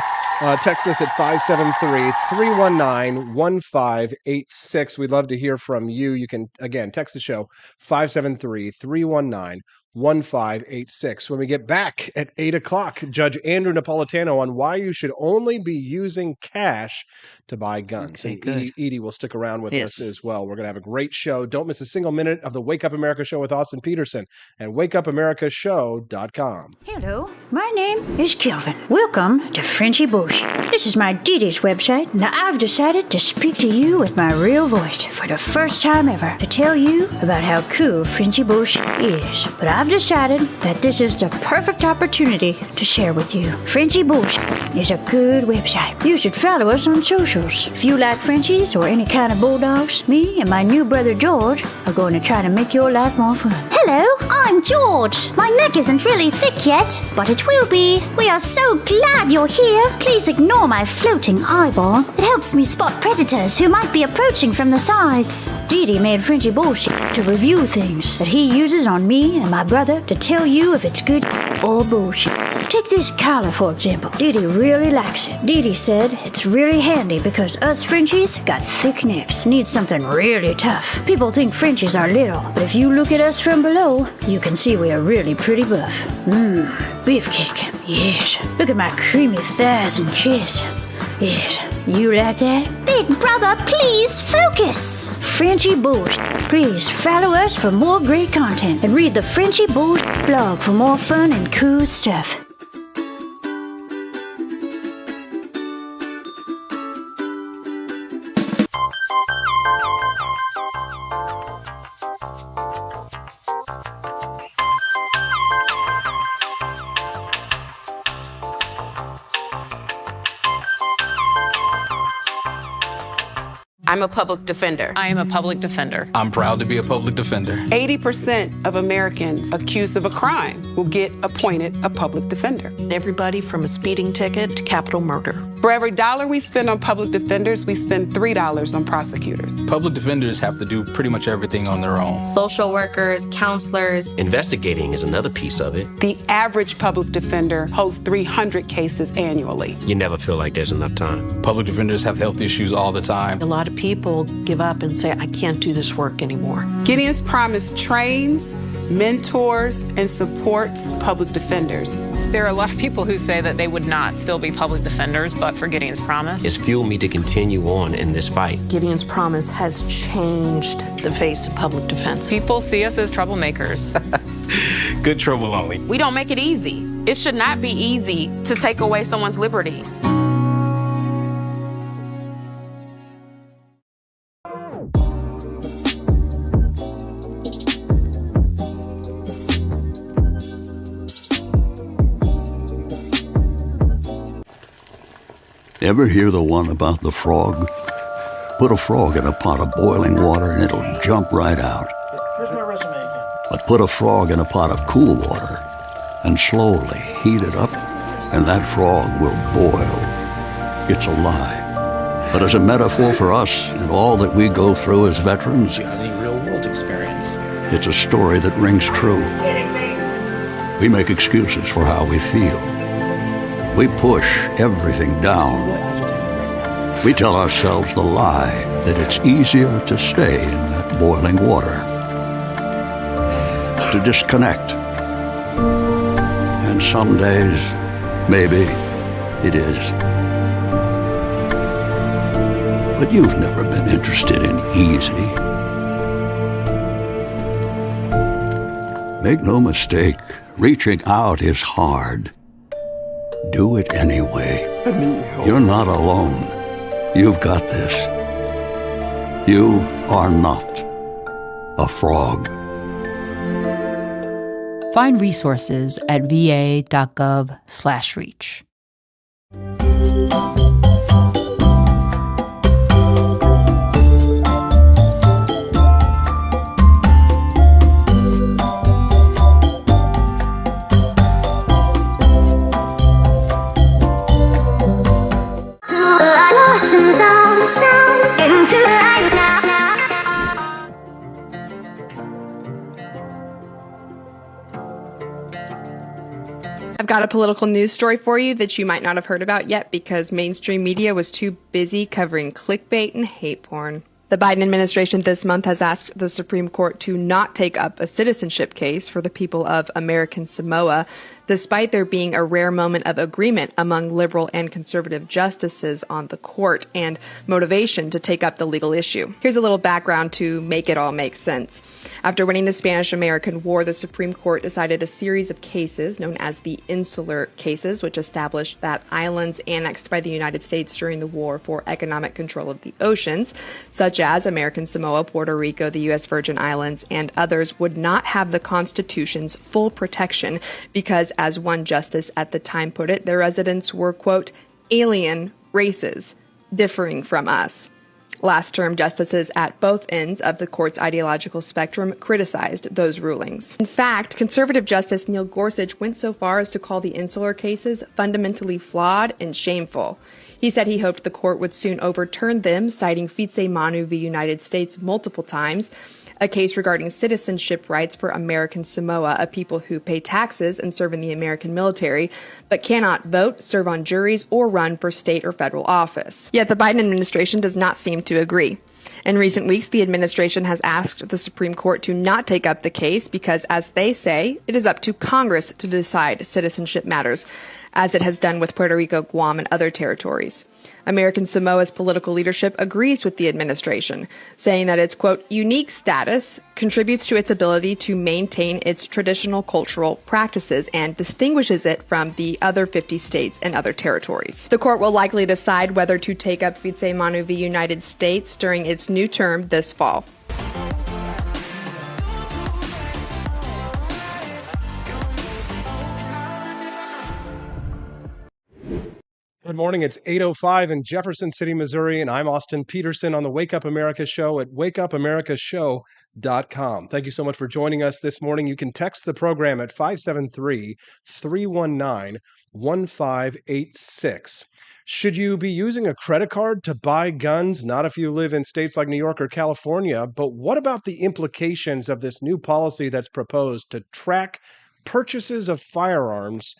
Text us at 573-319-1586. We'd love to hear from you. You can, again, text the show, 573-319-1586. When we get back at 8 o'clock, Judge Andrew Napolitano on why you should only be using cash to buy guns. Okay, and good. Edie will stick around with us as well. We're going to have a great show. Don't miss a single minute of the Wake Up America Show with Austin Peterson at wakeupAmericaShow.com. Hello, my name is Kelvin. Welcome to Frenchy Bush. This is my Diddy's website. Now I've decided to speak to you with my real voice for the first time ever to tell you about how cool Frenchy Bush is. But I've decided that this is the perfect opportunity to share with you. Frenchy Bush is a good website. You should follow us on socials. If you like Frenchies or any kind of bulldogs, me and my new brother George are going to try to make your life more fun. Hello, I'm George. My neck isn't really thick yet, but it will be. We are so glad you're here. Please ignore my floating eyeball. It helps me spot predators who might be approaching from the sides. Dee Dee made Frenchy bullshit to review things that he uses on me and my brother to tell you if it's good or bullshit. Take this collar, for example. Dee Dee really likes it. Dee Dee said it's really handy because us Frenchies got thick necks. Need something really tough. People think Frenchies are little, but if you look at us from below, you can see we are really pretty buff. Beefcake. Yes. Look at my creamy thighs and chest. Yes. You like that? Big brother, please focus. Frenchy Bush. Please follow us for more great content and read the Frenchy Bush blog for more fun and cool stuff. I'm a public defender. I am a public defender. I'm proud to be a public defender. 80% of Americans accused of a crime will get appointed a public defender. Everybody from a speeding ticket to capital murder. For every dollar we spend on public defenders, we spend $3 on prosecutors. Public defenders have to do pretty much everything on their own. Social workers, counselors. Investigating is another piece of it. The average public defender holds 300 cases annually. You never feel like there's enough time. Public defenders have health issues all the time. A lot of people give up and say, I can't do this work anymore. Gideon's Promise trains, mentors, and supports public defenders. There are a lot of people who say that they would not still be public defenders, but for Gideon's Promise. It's fueled me to continue on in this fight. Gideon's Promise has changed the face of public defense. People see us as troublemakers. Good trouble only. We don't make it easy. It should not be easy to take away someone's liberty. Ever hear the one about the frog? Put a frog in a pot of boiling water and it'll jump right out. Here's my resume again. But put a frog in a pot of cool water and slowly heat it up, and that frog will boil. It's a lie. But as a metaphor for us and all that we go through as veterans, Do you have any real-world experience? it's a story that rings true. We make excuses for how we feel. We push everything down. We tell ourselves the lie that it's easier to stay in that boiling water, to disconnect. And some days, maybe it is. But you've never been interested in easy. Make no mistake, reaching out is hard. Do it anyway. I need help. You're not alone. You've got this. You are not a frog. Find resources at va.gov/reach. I've got a political news story for you that you might not have heard about yet because mainstream media was too busy covering clickbait and hate porn. The Biden administration this month has asked the Supreme Court to not take up a citizenship case for the people of American Samoa, despite there being a rare moment of agreement among liberal and conservative justices on the court and motivation to take up the legal issue. Here's a little background to make it all make sense. After winning the Spanish-American War, the Supreme Court decided a series of cases known as the Insular Cases, which established that islands annexed by the United States during the war for economic control of the oceans, such as American Samoa, Puerto Rico, the U.S. Virgin Islands, and others, would not have the Constitution's full protection because, as one justice at the time put it, their residents were, quote, alien races differing from us. Last term, justices at both ends of the court's ideological spectrum criticized those rulings. In fact, conservative Justice Neil Gorsuch went so far as to call the insular cases fundamentally flawed and shameful. He said he hoped the court would soon overturn them, citing Fitze Manu v. United States multiple times, a case regarding citizenship rights for American Samoa, a people who pay taxes and serve in the American military, but cannot vote, serve on juries, or run for state or federal office. Yet the Biden administration does not seem to agree. In recent weeks, the administration has asked the Supreme Court to not take up the case because, as they say, it is up to Congress to decide citizenship matters, as it has done with Puerto Rico, Guam, and other territories. American Samoa's political leadership agrees with the administration, saying that its, quote, unique status contributes to its ability to maintain its traditional cultural practices and distinguishes it from the other 50 states and other territories. The court will likely decide whether to take up Fitze Manu v. United States during its new term this fall. Good morning. It's 8:05 in Jefferson City, Missouri, and I'm Austin Peterson on the Wake Up America Show at wakeupAmericaShow.com. Thank you so much for joining us this morning. You can text the program at 573-319-1586. Should you be using a credit card to buy guns? Not if you live in states like New York or California, but what about the implications of this new policy that's proposed to track purchases of firearms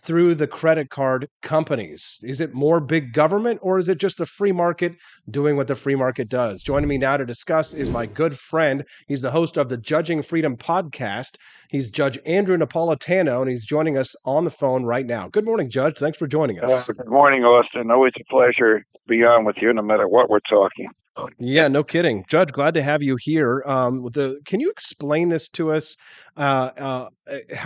through the credit card companies? Is it more big government, or is it just the free market doing what the free market does? Joining me now to discuss is my good friend. He's the host of the Judging Freedom podcast. He's Judge Andrew Napolitano, and he's joining us on the phone right now. Good morning, Judge. Thanks for joining us. Good morning, Austin. Always a pleasure to be on with you, no matter what we're talking. Yeah, no kidding. Judge, glad to have you here. Can you explain this to us, how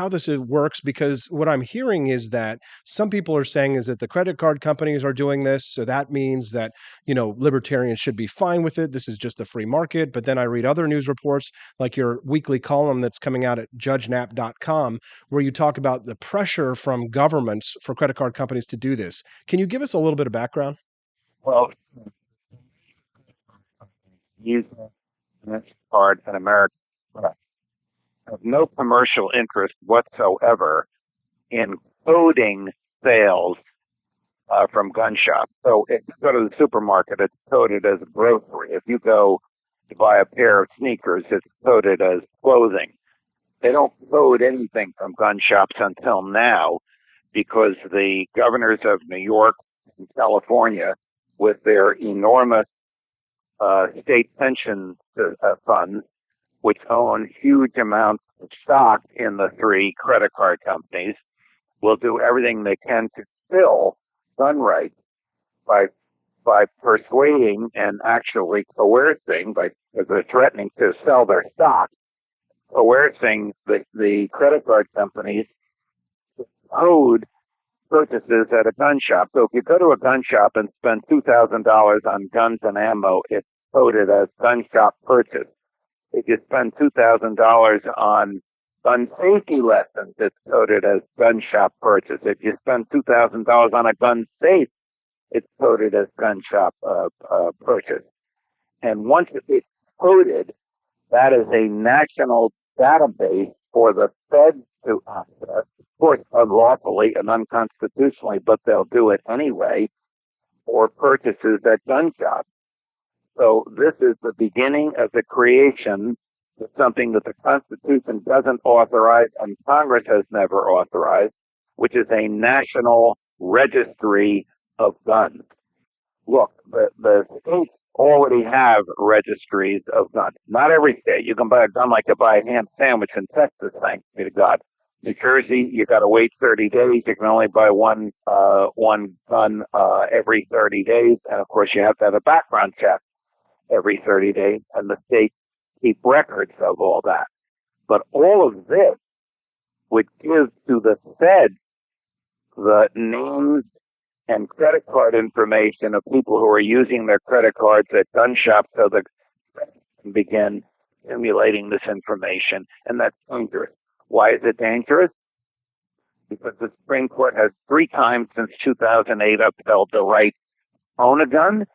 this works? Because what I'm hearing is that some people are saying is that the credit card companies are doing this, so that means that, libertarians should be fine with it. This is just the free market. But then I read other news reports, like your weekly column that's coming out at judgenap.com, where you talk about the pressure from governments for credit card companies to do this. Can you give us a little bit of background? Well, using this card in America have no commercial interest whatsoever in coding sales from gun shops. So if you go to the supermarket, it's coded as grocery. If you go to buy a pair of sneakers, it's coded as clothing. They don't code anything from gun shops until now, because the governors of New York and California, with their enormous state pension funds, which own huge amounts of stock in the three credit card companies, will do everything they can to fill gun rights by persuading and actually coercing, because they're threatening to sell their stock, coercing the credit card companies to code purchases at a gun shop. So if you go to a gun shop and spend $2,000 on guns and ammo, it's coded as gun shop purchase. If you spend $2,000 on gun safety lessons, it's coded as gun shop purchase. If you spend $2,000 on a gun safe, it's coded as gun shop purchase. And once it's coded, that is a national database for the Fed to access, of course, unlawfully and unconstitutionally, but they'll do it anyway, for purchases at gun shops. So this is the beginning of the creation of something that the Constitution doesn't authorize and Congress has never authorized, which is a national registry of guns. Look, the states already have registries of guns. Not every state. You can buy a gun like you buy a ham sandwich in Texas, thanks be to God. New Jersey, you got to wait 30 days. You can only buy one gun every 30 days. And of course, you have to have a background check every 30 days. And the states keep records of all that. But all of this would give to the Fed the names and credit card information of people who are using their credit cards at gun shops, so the Fed can begin accumulating this information. And that's dangerous. Why is it dangerous? Because the Supreme Court has 3 times since 2008 upheld the right to own a gun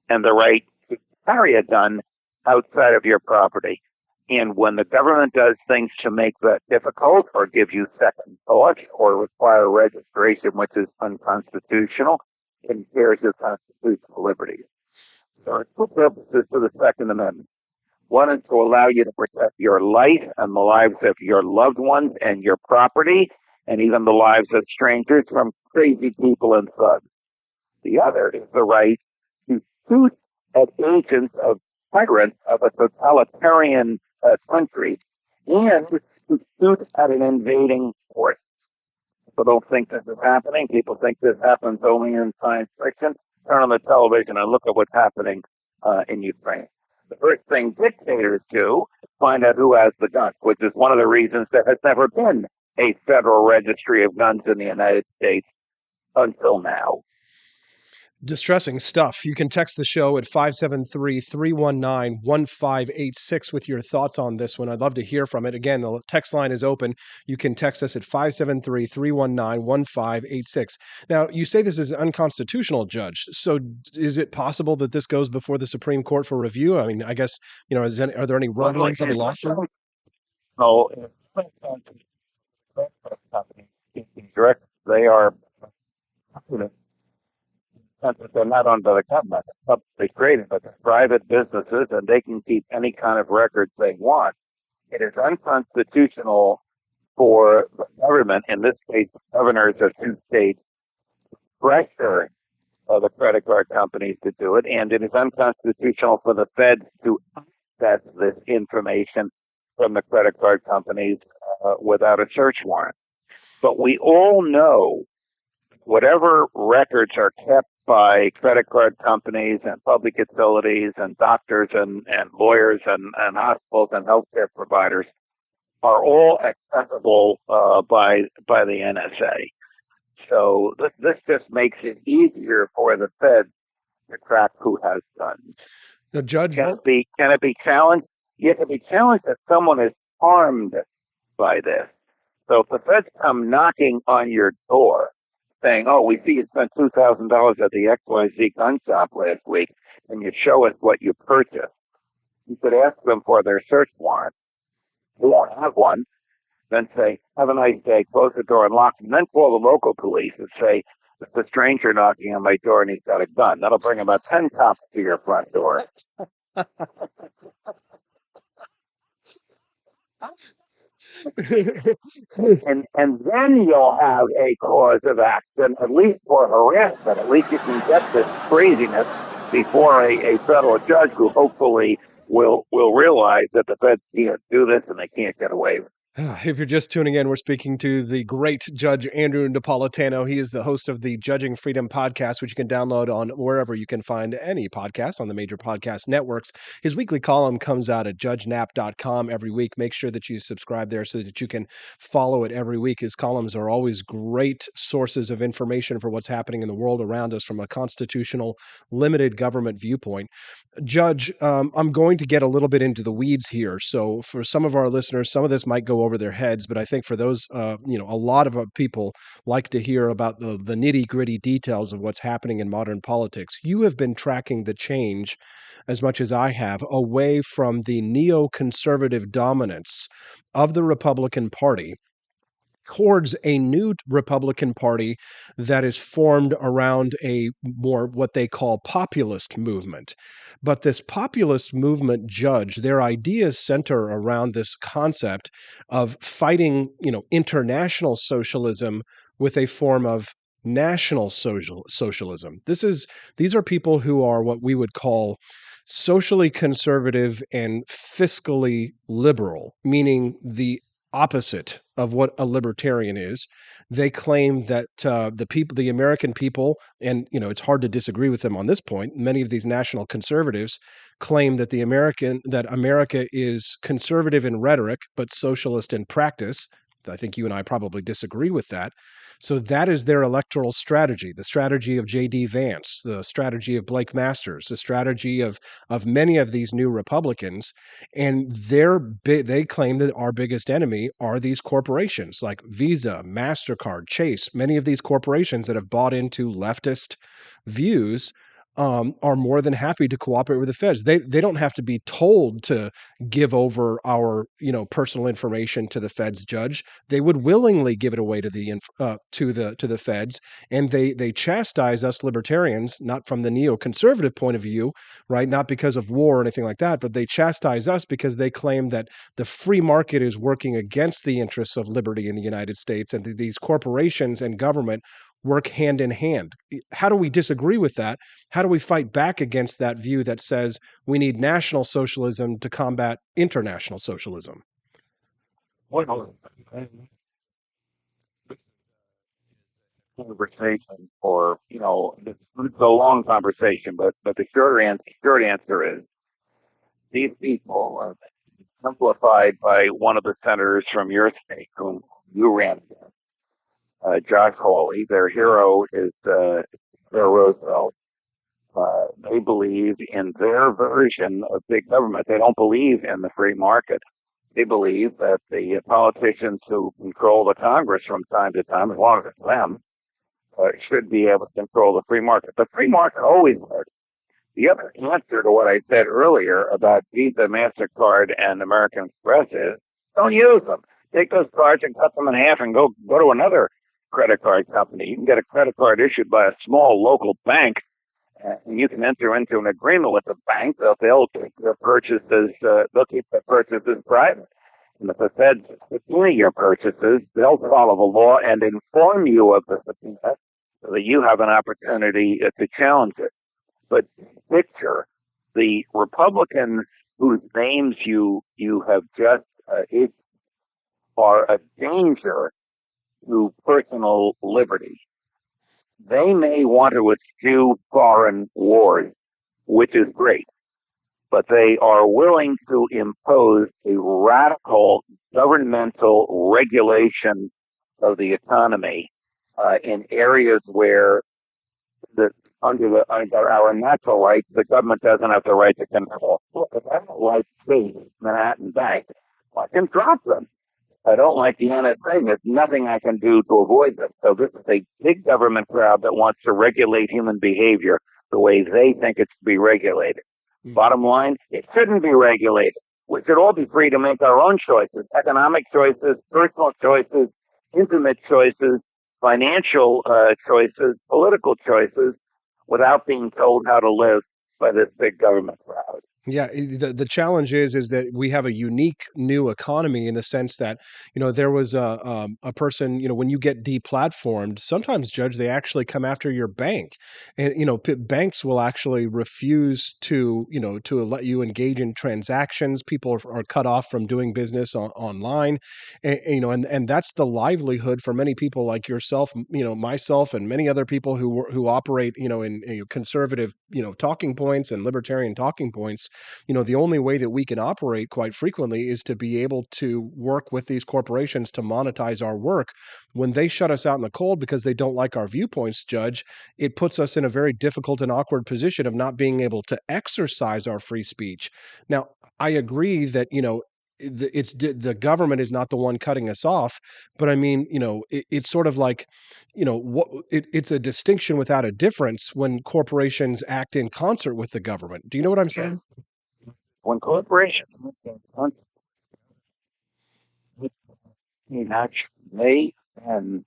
and the right to carry a gun outside of your property. And when the government does things to make that difficult or give you second thought or require registration, which is unconstitutional, it impairs your constitutional liberties. There are two purposes to the Second Amendment. One is to allow you to protect your life and the lives of your loved ones and your property, and even the lives of strangers from crazy people and thugs. The other is the right to shoot at agents of tyrants of a totalitarian country and to shoot at an invading force. People don't think this is happening. People think this happens only in science fiction. Turn on the television and look at what's happening in Ukraine. The first thing dictators do is find out who has the guns, which is one of the reasons there has never been a federal registry of guns in the United States until now. Distressing stuff. You can text the show at 573-319-1586 with your thoughts on this one. I'd love to hear from it. Again, the text line is open. You can text us at 573-319-1586. Now, you say this is unconstitutional, Judge. So is it possible that this goes before the Supreme Court for review? I mean, I guess, are there any rumblings of a lawsuit? No, they are, they're not under the government. They created, but they're private businesses, and they can keep any kind of records they want. It is unconstitutional for the government, in this case, governors of two states, pressure the credit card companies to do it, and it is unconstitutional for the feds to access this information from the credit card companies without a search warrant. But we all know whatever records are kept by credit card companies and public utilities and doctors and lawyers and hospitals and healthcare providers are all accessible by the NSA. So this just makes it easier for the Fed to track who has guns. Now, Judge, can it be challenged? You can be challenged that someone is harmed by this. So if the Feds come knocking on your door saying, oh, we see you spent $2,000 at the XYZ gun shop last week, and you show us what you purchased, you could ask them for their search warrant. You won't have one. Then say, have a nice day, close the door and lock them. Then call the local police and say, there's a stranger knocking on my door and he's got a gun. That'll bring about 10 cops to your front door. and then you'll have a cause of action, at least for harassment. At least you can get this craziness before a federal judge who hopefully will realize that the feds can't do this and they can't get away with it. If you're just tuning in, we're speaking to the great Judge Andrew Napolitano. He is the host of the Judging Freedom podcast, which you can download on wherever you can find any podcast on the major podcast networks. His weekly column comes out at judgenap.com every week. Make sure that you subscribe there so that you can follow it every week. His columns are always great sources of information for what's happening in the world around us from a constitutional, limited government viewpoint. Judge, I'm going to get a little bit into the weeds here. So for some of our listeners, some of this might go over their heads, but I think for those, a lot of people like to hear about the nitty-gritty details of what's happening in modern politics. You have been tracking the change, as much as I have, away from the neoconservative dominance of the Republican Party towards a new Republican Party that is formed around a more what they call populist movement. But this populist movement, Judge, their ideas center around this concept of fighting, international socialism with a form of national socialism. These are people who are what we would call socially conservative and fiscally liberal, meaning the opposite of what a libertarian is. They claim that the American people, and it's hard to disagree with them on this point. Many of these national conservatives claim that America is conservative in rhetoric but socialist in practice. I think you and I probably disagree with that. So that is their electoral strategy, the strategy of J.D. Vance, the strategy of Blake Masters, the strategy of many of these new Republicans. And they claim that our biggest enemy are these corporations like Visa, MasterCard, Chase, many of these corporations that have bought into leftist views are more than happy to cooperate with the feds. They don't have to be told to give over our personal information to the feds, Judge. They would willingly give it away to the feds, and they chastise us libertarians, not from the neoconservative point of view, right? Not because of war or anything like that, but they chastise us because they claim that the free market is working against the interests of liberty in the United States, and these corporations and government work hand in hand. How do we disagree with that? How do we fight back against that view that says we need national socialism to combat international socialism? Conversation, or it's a long conversation, but the short answer is these people are simplified by one of the senators from your state whom you ran against, Josh Hawley. Their hero is Theodore Roosevelt. They believe in their version of big government. They don't believe in the free market. They believe that the politicians who control the Congress from time to time, as long as it's them, should be able to control the free market. The free market always works. The other answer to what I said earlier about Visa, MasterCard, and American Express is don't use them. Take those cards and cut them in half and go to another credit card company. You can get a credit card issued by a small local bank, and you can enter into an agreement with the bank that they'll keep their purchases private. And if the feds subpoena your purchases, they'll follow the law and inform you of the subpoena so that you have an opportunity to challenge it. But picture the Republicans whose names you have just are a danger to personal liberty. They may want to eschew foreign wars, which is great, but they are willing to impose a radical governmental regulation of the economy in areas where under our natural rights, the government doesn't have the right to control. Look, if I don't like Manhattan Bank, I can drop them. I don't like the NSA. There's nothing I can do to avoid them. So this is a big government crowd that wants to regulate human behavior the way they think it should be regulated. Bottom line, it shouldn't be regulated. We should all be free to make our own choices, economic choices, personal choices, intimate choices, financial choices, political choices, without being told how to live by this big government crowd. Yeah, the challenge is that we have a unique new economy in the sense that, there was a person, when you get deplatformed, sometimes, Judge, they actually come after your bank. And, banks will actually refuse to let you engage in transactions. People are cut off from doing business online. And that's the livelihood for many people like yourself, myself, and many other people who operate, in conservative, talking points and libertarian talking points. The only way that we can operate quite frequently is to be able to work with these corporations to monetize our work. When they shut us out in the cold because they don't like our viewpoints, Judge, it puts us in a very difficult and awkward position of not being able to exercise our free speech. Now, I agree that, the government is not the one cutting us off, but I mean, it's sort of like, it's a distinction without a difference when corporations act in concert with the government. Do you know what I'm saying? When corporations they can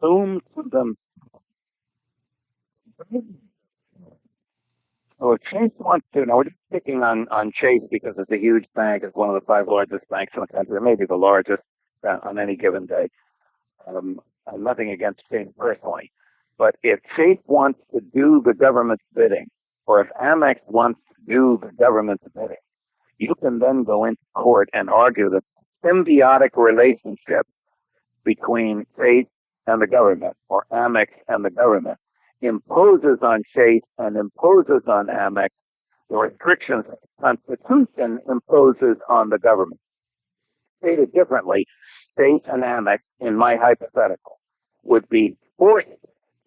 assume to them. So if Chase wants to, we're just picking on Chase because it's a huge bank. It's one of the 5 largest banks in the country, maybe the largest on any given day. I'm nothing against Chase personally. But if Chase wants to do the government's bidding, or if Amex wants to do the government's bidding, you can then go into court and argue that symbiotic relationship between Chase and the government, or Amex and the government, imposes on Chase and imposes on Amex the restrictions the Constitution imposes on the government. Stated differently, Chase and Amex, in my hypothetical, would be forced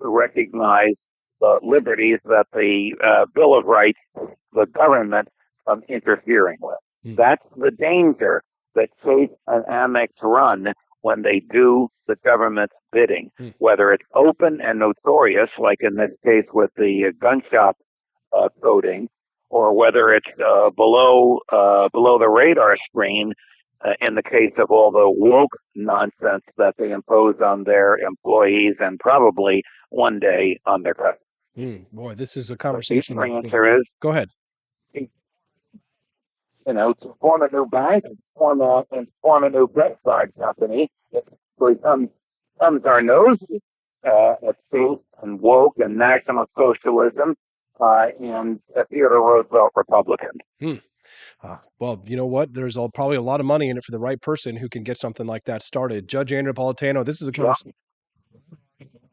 to recognize the liberties that the Bill of Rights, the government, from interfering with. That's the danger that Chase and Amex run when they do the government's bidding, whether it's open and notorious, like in this case with the gun shop coding, or whether it's below the radar screen in the case of all the woke nonsense that they impose on their employees and probably one day on their customers. Boy, this is a conversation. The answer is, go ahead. To form a new bank and form a new credit card company, it thumbs our noses at state and woke and national socialism and Theodore Roosevelt Republicans. Well, you know what? There's probably a lot of money in it for the right person who can get something like that started. Judge Andrew Napolitano, this is a conversation.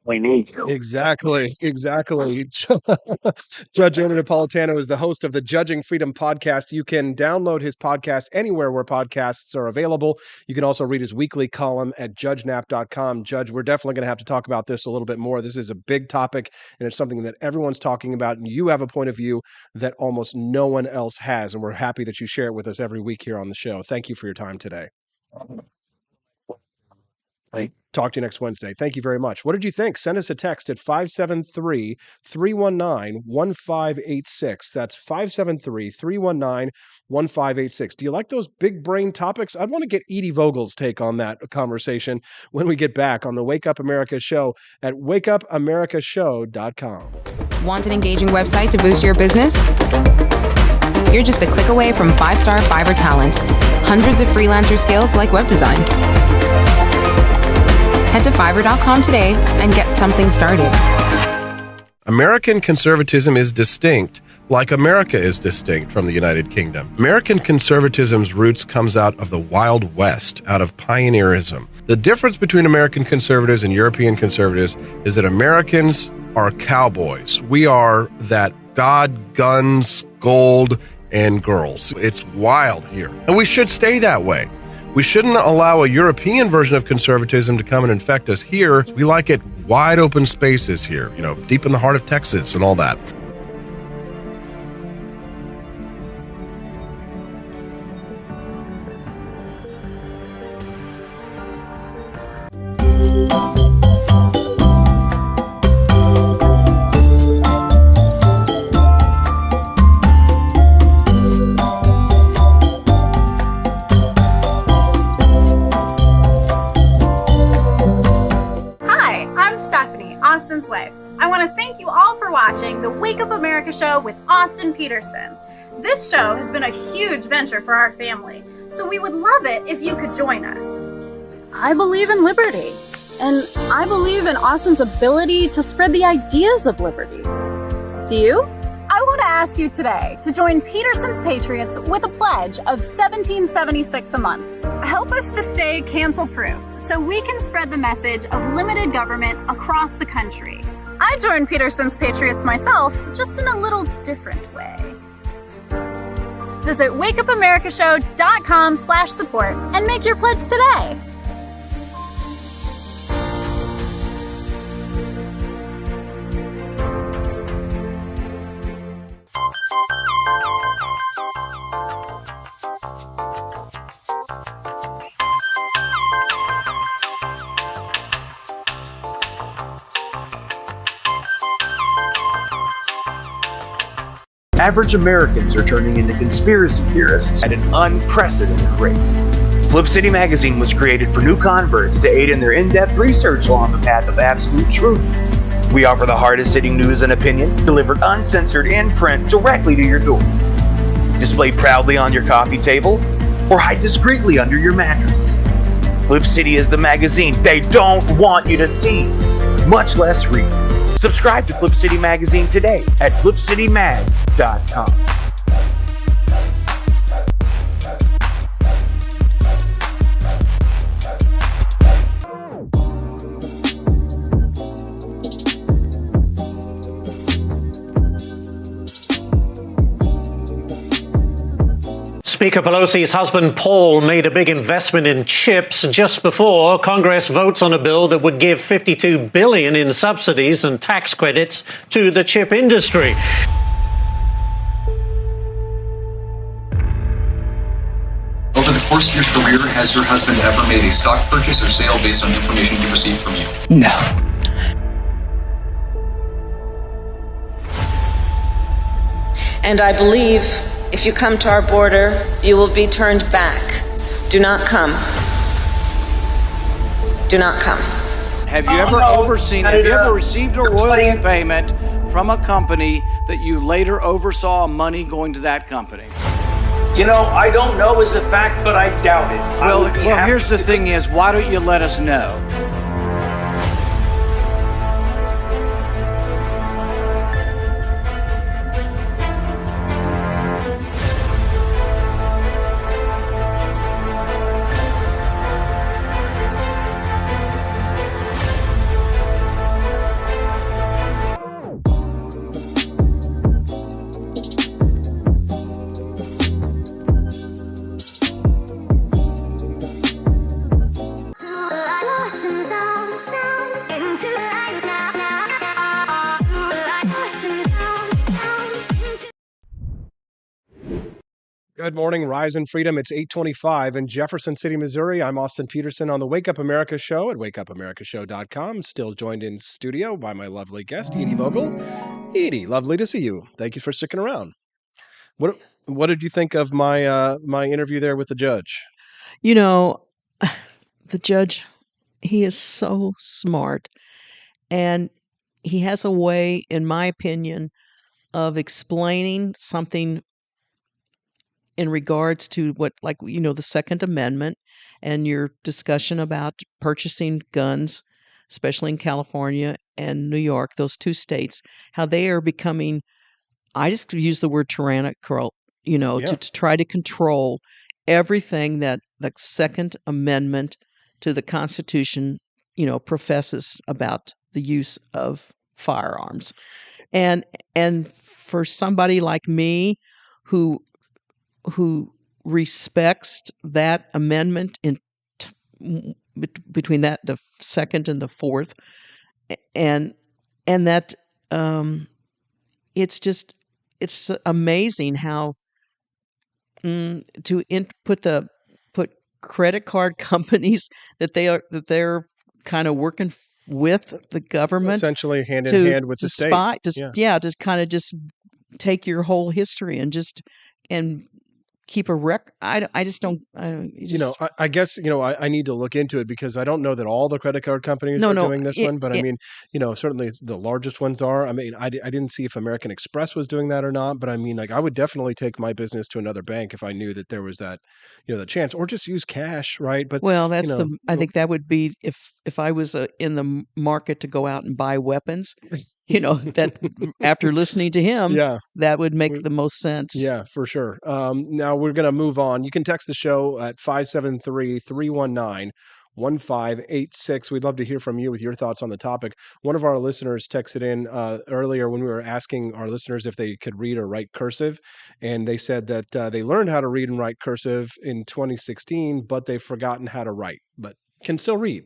We need you. Exactly. Judge Andrew Napolitano is the host of the Judging Freedom podcast. You can download his podcast anywhere where podcasts are available. You can also read his weekly column at judgenap.com. Judge, we're definitely going to have to talk about this a little bit more. This is a big topic, and it's something that everyone's talking about, and you have a point of view that almost no one else has, and we're happy that you share it with us every week here on the show. Thank you for your time today. Talk to you next Wednesday. Thank you very much. What did you think? Send us a text at 573-319-1586. That's 573-319-1586. Do you like those big brain topics? I want to get Edie Vogel's take on that conversation when we get back on the Wake Up America show at wakeupamericashow.com. Want an engaging website to boost your business? You're just a click away from 5-star Fiverr talent. Hundreds of freelancer skills like web design. Head to Fiverr.com today and get something started. American conservatism is distinct, like America is distinct from the United Kingdom. American conservatism's roots comes out of the Wild West, out of pioneerism. The difference between American conservatives and European conservatives is that Americans are cowboys. We are that God, guns, gold, and girls. It's wild here. And we should stay that way. We shouldn't allow a European version of conservatism to come and infect us here. We like it wide open spaces here, deep in the heart of Texas and all that. Austin's wife. I want to thank you all for watching the Wake Up America show with Austin Peterson. This show has been a huge venture for our family, so we would love it if you could join us. I believe in liberty, and I believe in Austin's ability to spread the ideas of liberty. Do you? I want to ask you today to join Peterson's Patriots with a pledge of $17.76 a month. Help us to stay cancel-proof so we can spread the message of limited government across the country. I joined Peterson's Patriots myself, just in a little different way. Visit wakeupamericashow.com/support and make your pledge today. Average Americans are turning into conspiracy theorists at an unprecedented rate. Flip City Magazine was created for new converts to aid in their in-depth research along the path of absolute truth. We offer the hardest-hitting news and opinion delivered uncensored in print directly to your door. Display proudly on your coffee table or hide discreetly under your mattress. Flip City is the magazine they don't want you to see, much less read. Subscribe to Flip City Magazine today at flipcitymag.com. Speaker Pelosi's husband, Paul, made a big investment in chips just before Congress votes on a bill that would give $52 billion in subsidies and tax credits to the chip industry. Over the course of your career, has your husband ever made a stock purchase or sale based on information he received from you? No. And I believe if you come to our border, you will be turned back. Do not come. Do not come. Have you ever received a royalty payment from a company that you later oversaw money going to that company? You know, I don't know as a fact, but I doubt it. Well, here's the thing is, why don't you let us know? Good morning, Rise and Freedom. It's 8:25 in Jefferson City, Missouri. I'm Austin Peterson on the Wake Up America Show at wakeupAmericaShow.com. Still joined in studio by my lovely guest, Edie Vogel. Edie, lovely to see you. Thank you for sticking around. What did you think of my my interview there with the judge? You know, the judge, he is so smart, and he has a way, in my opinion, of explaining something in regards to what, like, the Second Amendment and your discussion about purchasing guns, especially in California and New York, those two states, how they are becoming, I just use the word tyrannical, to try to control everything that the Second Amendment to the Constitution, professes about the use of firearms. And for somebody like me who respects that amendment between that the second and the fourth, and that it's amazing how put credit card companies that they're kind of working with the government, essentially hand in hand with the state, to kind of just take your whole history and keep a record. I just don't. I guess I need to look into it, because I don't know that all the credit card companies are doing this one, but I mean, certainly the largest ones are. I mean, I didn't see if American Express was doing that or not, but I mean, like, I would definitely take my business to another bank if I knew that there was that, the chance, or just use cash, right? But that's I think that would be if I was in the market to go out and buy weapons. That after listening to him, that would make the most sense. Yeah, for sure. Now we're going to move on. You can text the show at 573-319-1586. We'd love to hear from you with your thoughts on the topic. One of our listeners texted in earlier when we were asking our listeners if they could read or write cursive, and they said that they learned how to read and write cursive in 2016, but they've forgotten how to write, but can still read.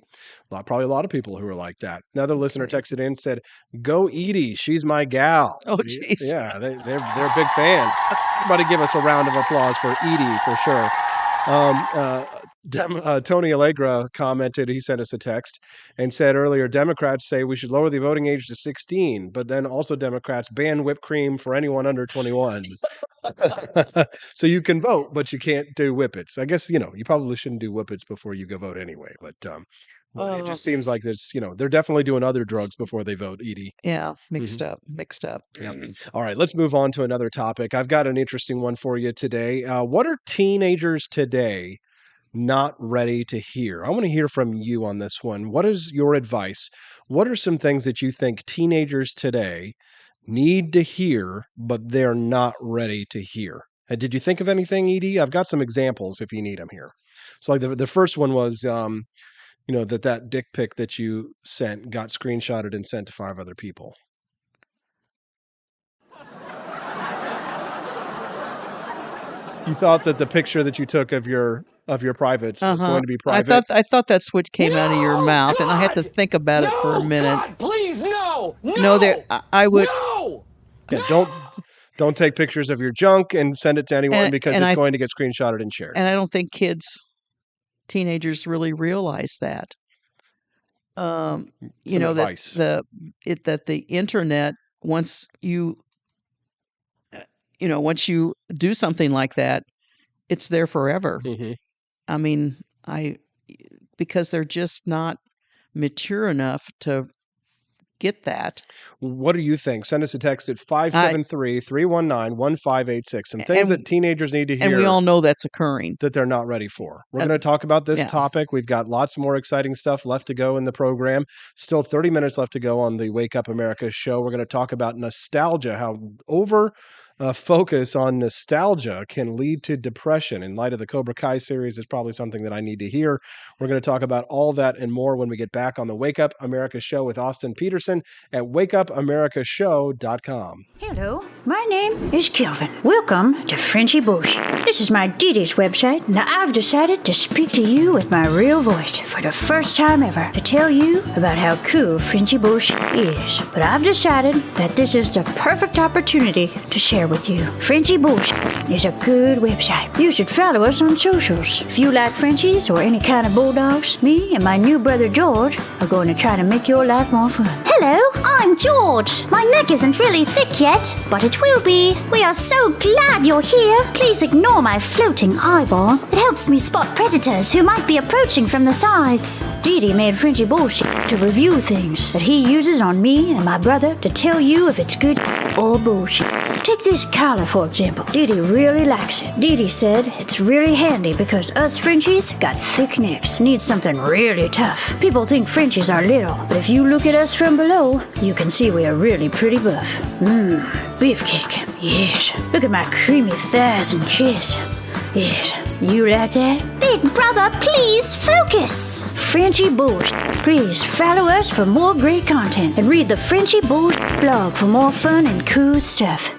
Probably a lot of people who are like that. Another listener texted in, said, "Go Edie, she's my gal." Oh, jeez. Yeah, they're big fans. Everybody give us a round of applause for Edie for sure. Tony Allegra commented, he sent us a text and said earlier, Democrats say we should lower the voting age to 16, but then also Democrats ban whipped cream for anyone under 21. So you can vote, but you can't do whippets. I guess, you probably shouldn't do whippets before you go vote anyway, but it just seems like there's, they're definitely doing other drugs before they vote, Edie. Yeah, mixed up. Yeah. All right, let's move on to another topic. I've got an interesting one for you today. What are teenagers today not ready to hear? I want to hear from you on this one. What is your advice? What are some things that you think teenagers today need to hear, but they're not ready to hear? Did you think of anything, Edie? I've got some examples if you need them here. So like the first one was, that dick pic that you sent got screenshotted and sent to 5 other people. You thought that the picture that you took of your privates was going to be private. I thought that's what came out of your mouth, and I had to think about it for a minute. God, please, no. I would. No. Yeah, don't take pictures of your junk and send it to anyone, because it's going to get screenshotted and shared. And I don't think teenagers really realize that. That the internet, once you once you do something like that, it's there forever. Mm-hmm. I mean, because they're just not mature enough to get that. What do you think? Send us a text at 573-319-1586. Some things that teenagers need to hear. And we all know that's occurring. That they're not ready for. We're going to talk about this topic. We've got lots more exciting stuff left to go in the program. Still 30 minutes left to go on the Wake Up America show. We're going to talk about nostalgia, how focus on nostalgia can lead to depression. In light of the Cobra Kai series, is probably something that I need to hear. We're going to talk about all that and more when we get back on the Wake Up America show with Austin Peterson at wakeupAmericaShow.com. Hello, my name is Kelvin. Welcome to Frenchy Bush. This is my Dee website. Now I've decided to speak to you with my real voice for the first time ever to tell you about how cool Frenchy Bush is. But I've decided that this is the perfect opportunity to share with you. Frenchy Bush is a good website. You should follow us on socials. If you like Frenchies or any kind of bulldogs, me and my new brother George are going to try to make your life more fun. Hello, I'm George. My neck isn't really thick yet, but it will be. We are so glad you're here. Please ignore my floating eyeball. It helps me spot predators who might be approaching from the sides. Dee made Frenchy bullshit to review things that he uses on me and my brother to tell you if it's good or bullshit. Take this collar, for example. Dee really likes it. Dee said it's really handy because us Frenchies got thick necks. Need something really tough. People think Frenchies are little, but if you look at us from below, you can see we are really pretty buff. Beefcake. Yes. Look at my creamy thighs and chest. Yes. You like that? Big brother, please focus. Frenchy Bush. Please follow us for more great content and read the Frenchy Bush blog for more fun and cool stuff.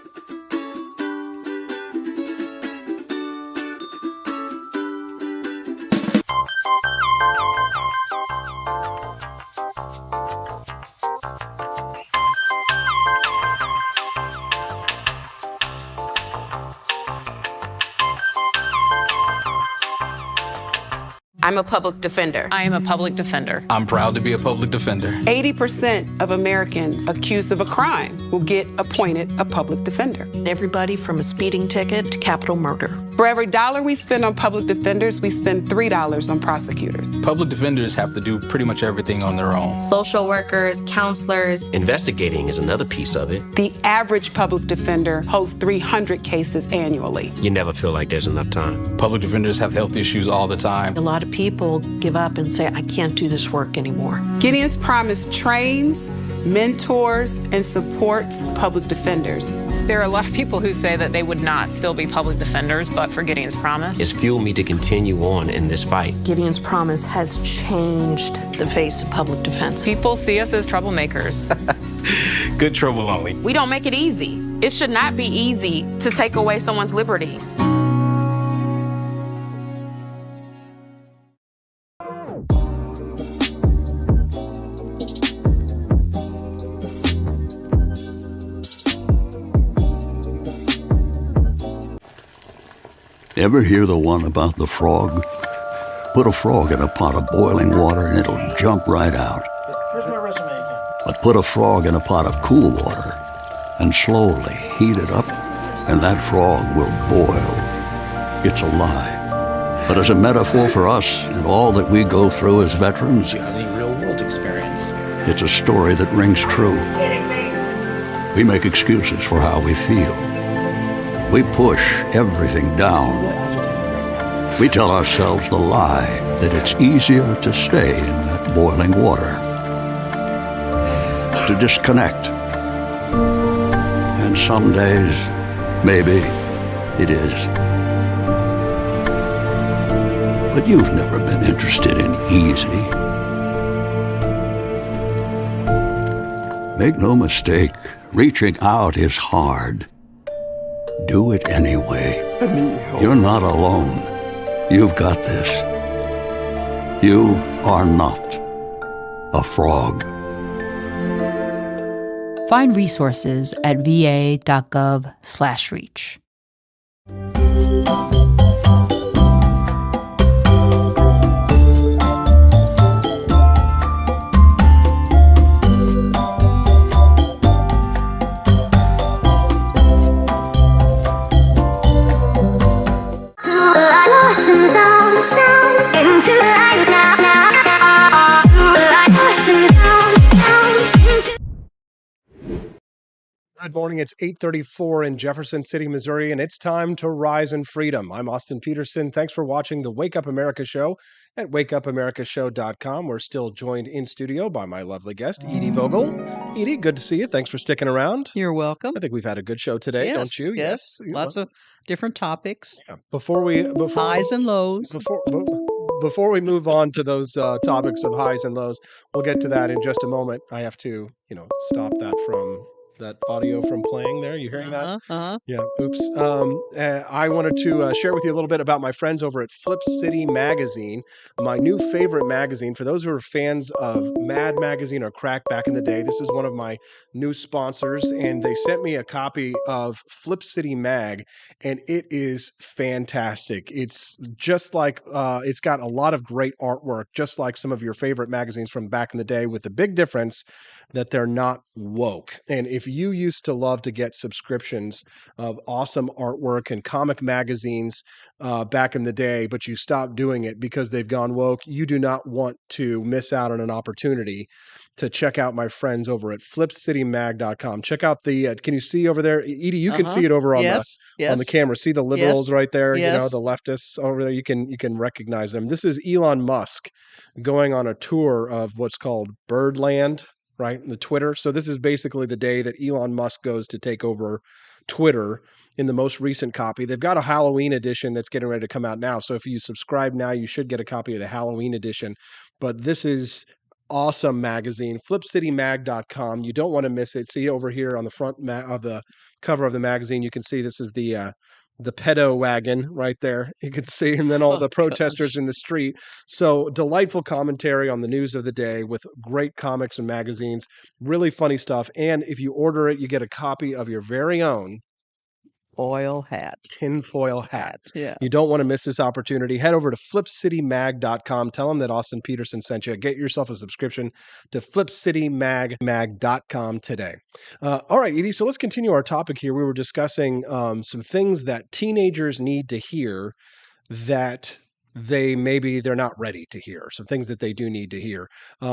I'm a public defender. I am a public defender. I'm proud to be a public defender. 80% of Americans accused of a crime will get appointed a public defender. Everybody from a speeding ticket to capital murder. For every dollar we spend on public defenders, we spend $3 on prosecutors. Public defenders have to do pretty much everything on their own. Social workers, counselors. Investigating is another piece of it. The average public defender holds 300 cases annually. You never feel like there's enough time. Public defenders have health issues all the time. A lot of people give up and say, I can't do this work anymore. Gideon's Promise trains, mentors, and supports public defenders. There are a lot of people who say that they would not still be public defenders, but for Gideon's Promise. It's fueled me to continue on in this fight. Gideon's Promise has changed the face of public defense. People see us as troublemakers. Good trouble only. We don't make it easy. It should not be easy to take away someone's liberty. Ever hear the one about the frog? Put a frog in a pot of boiling water and it'll jump right out. Here's my resume again. But put a frog in a pot of cool water and slowly heat it up, and that frog will boil. It's a lie. But as a metaphor for us and all that we go through as veterans, real-world experience. It's a story that rings true. We make excuses for how we feel. We push everything down. We tell ourselves the lie that it's easier to stay in that boiling water, to disconnect. And some days, maybe it is. But you've never been interested in easy. Make no mistake, reaching out is hard. Do it anyway. You're not alone. You've got this. You are not a frog. Find resources at va.gov/reach. morning. It's 8:34 in Jefferson City, Missouri, and it's time to rise in freedom. I'm Austin Peterson. Thanks for watching the Wake Up America show at wakeupAmericaShow.com. We're still joined in studio by my lovely guest, Edie Vogel. Edie, good to see you. Thanks for sticking around. You're welcome. I think we've had a good show today, don't you? Yes. Lots of different topics. Yeah. Before highs and lows. Before we move on to those topics of highs and lows, we'll get to that in just a moment. I have to, stop that audio from playing there. You hearing that? Yeah. Oops. I wanted to share with you a little bit about my friends over at Flip City Magazine, my new favorite magazine. For those who are fans of Mad Magazine or Crack back in the day, this is one of my new sponsors, and they sent me a copy of Flip City Mag, and it is fantastic. It's just like, it's got a lot of great artwork, just like some of your favorite magazines from back in the day, with the big difference that they're not woke. And if you used to love to get subscriptions of awesome artwork and comic magazines back in the day, but you stopped doing it because they've gone woke, you do not want to miss out on an opportunity to check out my friends over at flipcitymag.com. Check out the, can you see over there? Edie, you can see it over on the camera. See the liberals right there, the leftists over there. You can recognize them. This is Elon Musk going on a tour of what's called Birdland, right? The Twitter. So this is basically the day that Elon Musk goes to take over Twitter in the most recent copy. They've got a Halloween edition that's getting ready to come out now. So if you subscribe now, you should get a copy of the Halloween edition. But this is awesome magazine, flipcitymag.com. You don't want to miss it. See over here on the front of the cover of the magazine, you can see this is the pedo wagon right there. You can see, and then all the protesters in the street. So delightful commentary on the news of the day with great comics and magazines, really funny stuff. And if you order it, you get a copy of your very own tinfoil hat. Yeah. You don't want to miss this opportunity. Head over to flipcitymag.com. Tell them that Austin Peterson sent you. Get yourself a subscription to flipcitymag.com today. All right, Edie, so let's continue our topic here. We were discussing some things that teenagers need to hear that they're not ready to hear. Some things that they do need to hear.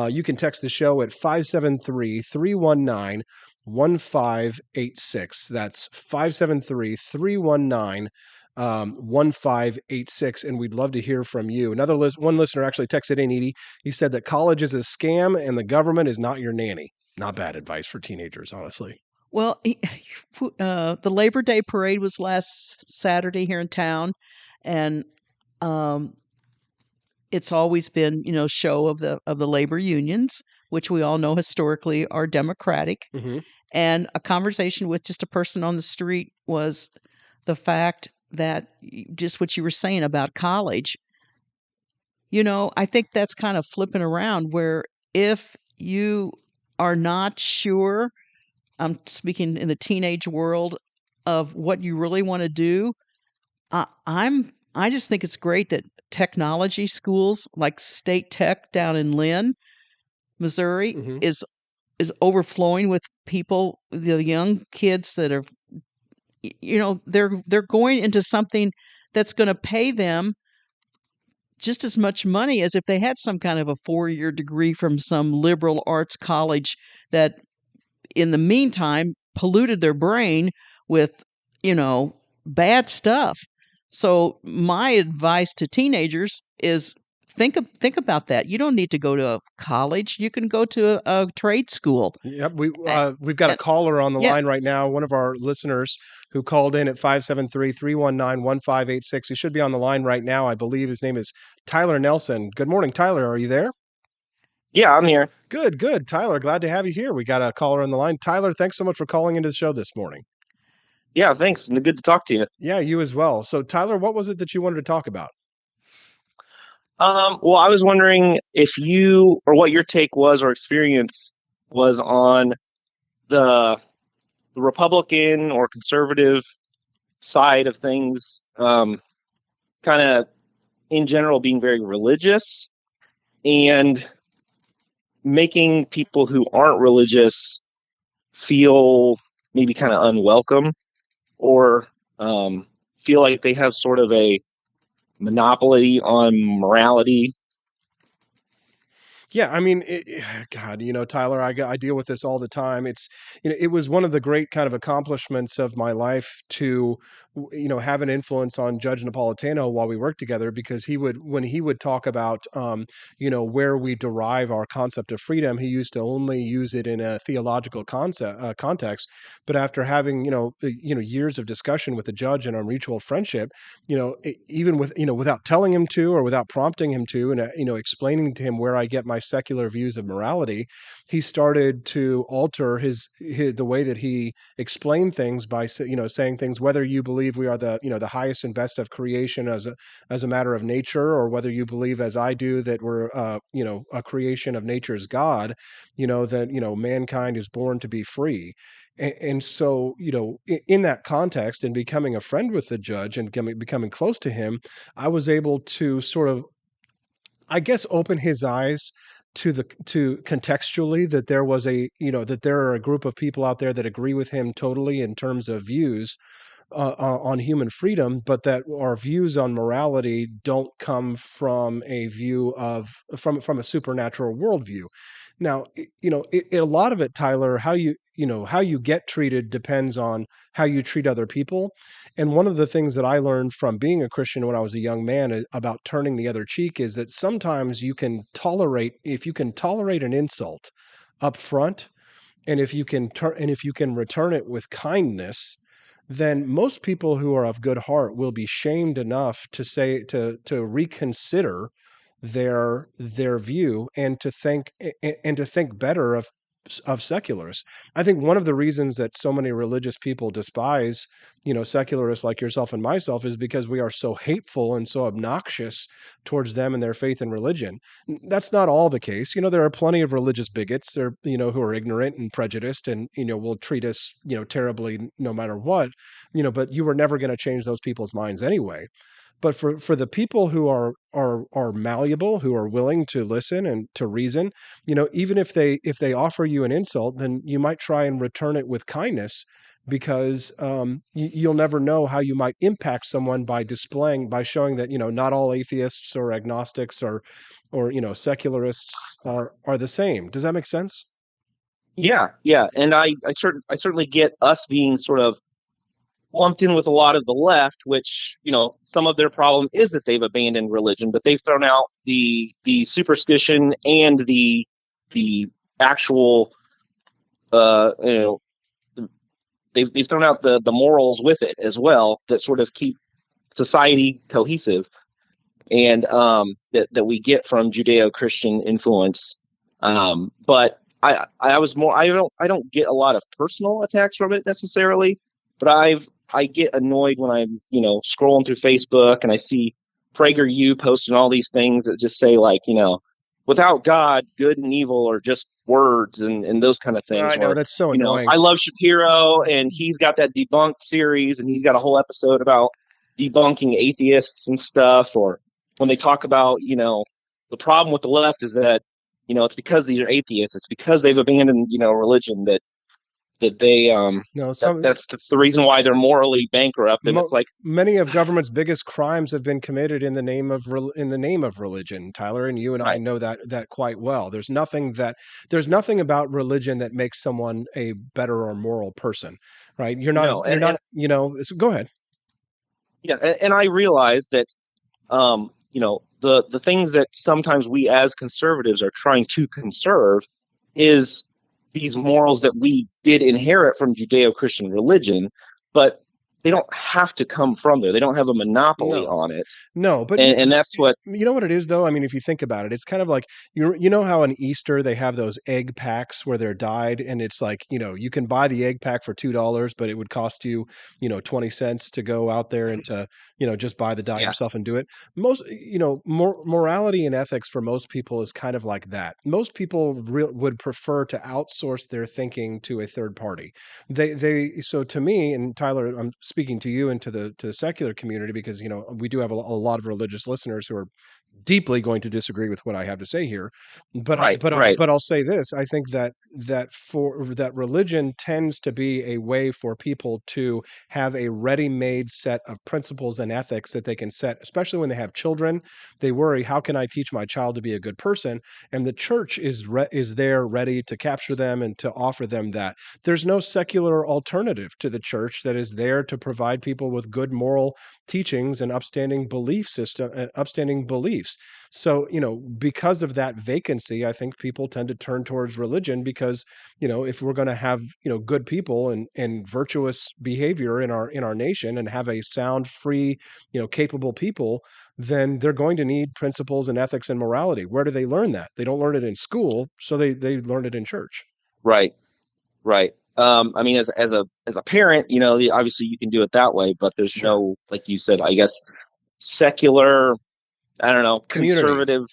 You can text the show at 573-319-1586. That's 573-319-1586, and we'd love to hear from you. One listener actually texted in, Edie. He said that college is a scam and the government is not your nanny. Not bad advice for teenagers, honestly. Well, the Labor Day parade was last Saturday here in town, and it's always been, show of the labor unions, which we all know historically are Democratic. Mm-hmm. And a conversation with just a person on the street was the fact that just what you were saying about college, I think that's kind of flipping around, where if you are not sure, I'm speaking in the teenage world, of what you really want to do, I just think it's great that technology schools like State Tech down in Lynn, Missouri, Mm-hmm. is overflowing with people, the young kids that are, they're going into something that's going to pay them just as much money as if they had some kind of a 4-year degree from some liberal arts college that, in the meantime, polluted their brain with, bad stuff. So my advice to teenagers is think about that. You don't need to go to a college. You can go to a trade school. Yep, we've got a caller on the line right now. One of our listeners who called in at 573-319-1586. He should be on the line right now. I believe his name is Tyler Nelson. Good morning, Tyler. Are you there? Yeah, I'm here. Good. Tyler, glad to have you here. We got a caller on the line. Tyler, thanks so much for calling into the show this morning. Yeah, thanks. Good to talk to you. Yeah, you as well. So, Tyler, what was it that you wanted to talk about? Well, I was wondering if you, or what your take was or experience was on the Republican or conservative side of things, kind of in general being very religious and making people who aren't religious feel maybe kind of unwelcome or feel like they have sort of a monopoly on morality. Yeah, I mean, God, Tyler, I deal with this all the time. It was one of the great kind of accomplishments of my life to, have an influence on Judge Napolitano while we worked together, because when he would talk about, where we derive our concept of freedom, he used to only use it in a theological context. But after having, years of discussion with the judge and our mutual friendship, even with, without telling him to or without prompting him to, and, explaining to him where I get my secular views of morality, he started to alter the way that he explained things by, saying things, whether you believe we are the highest and best of creation as a matter of nature, or whether you believe, as I do, that we're, a creation of nature's God, that, mankind is born to be free. And so, in that context, and becoming a friend with the judge and becoming close to him, I was able to sort of, I guess, open his eyes to contextually that there was that there are a group of people out there that agree with him totally in terms of views on human freedom, but that our views on morality don't come from a view from a supernatural worldview. Now, a lot of it, Tyler, how you get treated depends on how you treat other people. And one of the things that I learned from being a Christian when I was a young man about turning the other cheek is that sometimes if you can tolerate an insult up front, and if you can return it with kindness, then most people who are of good heart will be shamed enough to reconsider their view, and to think better of secularists. I think one of the reasons that so many religious people despise, secularists like yourself and myself, is because we are so hateful and so obnoxious towards them and their faith and religion. That's not all the case. There are plenty of religious bigots there, who are ignorant and prejudiced, and, will treat us, terribly no matter what, but you were never going to change those people's minds anyway. But for the people who are malleable, who are willing to listen and to reason, even if they offer you an insult, then you might try and return it with kindness, because you'll never know how you might impact someone by showing that, not all atheists or agnostics or secularists are the same. Does that make sense? Yeah, and I certainly get us being sort of lumped in with a lot of the left, which, some of their problem is that they've abandoned religion, but they've thrown out the superstition and the actual, they've thrown out the morals with it as well, that sort of keep society cohesive, and that we get from Judeo-Christian influence. But I don't get a lot of personal attacks from it necessarily, but I get annoyed when I'm, scrolling through Facebook and I see PragerU posting all these things that just say, like, without God, good and evil are just words, and those kind of things. I know, that's so annoying. I love Shapiro, and he's got that debunked series, and he's got a whole episode about debunking atheists and stuff. Or when they talk about, the problem with the left is that, it's because these are atheists. It's because they've abandoned, religion that they that's the reason why they're morally bankrupt. And it's like many of government's biggest crimes have been committed in the name of religion, Tyler, and you and I know that quite well. There's nothing about religion that makes someone a better or moral person, right? You're not. So go ahead. Yeah, and I realize that the things that sometimes we as conservatives are trying to conserve is these morals that we did inherit from Judeo-Christian religion, but they don't have to come from there. They don't have a monopoly on it. No, but and that's what what it is, though. I mean, if you think about it, it's kind of like how on Easter they have those egg packs where they're dyed, and it's like you can buy the egg pack for $2, but it would cost you 20 cents to go out there and to just buy the dye yourself and do it. Most morality and ethics for most people is kind of like that. Most people would prefer to outsource their thinking to a third party. So to me, and Tyler, I'm speaking to you and to the secular community, because we do have a lot of religious listeners who are deeply going to disagree with what I have to say here, but Right, but right. but I'll say this: I think that religion tends to be a way for people to have a ready-made set of principles and ethics that they can set, especially when they have children. They worry, how can I teach my child to be a good person? And the church is there ready to capture them and to offer them that. There's no secular alternative to the church that is there to provide people with good moral teachings and upstanding beliefs. So, because of that vacancy, I think people tend to turn towards religion because, if we're going to have, good people and virtuous behavior in our nation and have a sound, free, capable people, then they're going to need principles and ethics and morality. Where do they learn that? They don't learn it in school, so they learn it in church. Right. I mean, as a parent, obviously you can do it that way, but there's no, like you said, I guess, secular, I don't know, Community. conservative,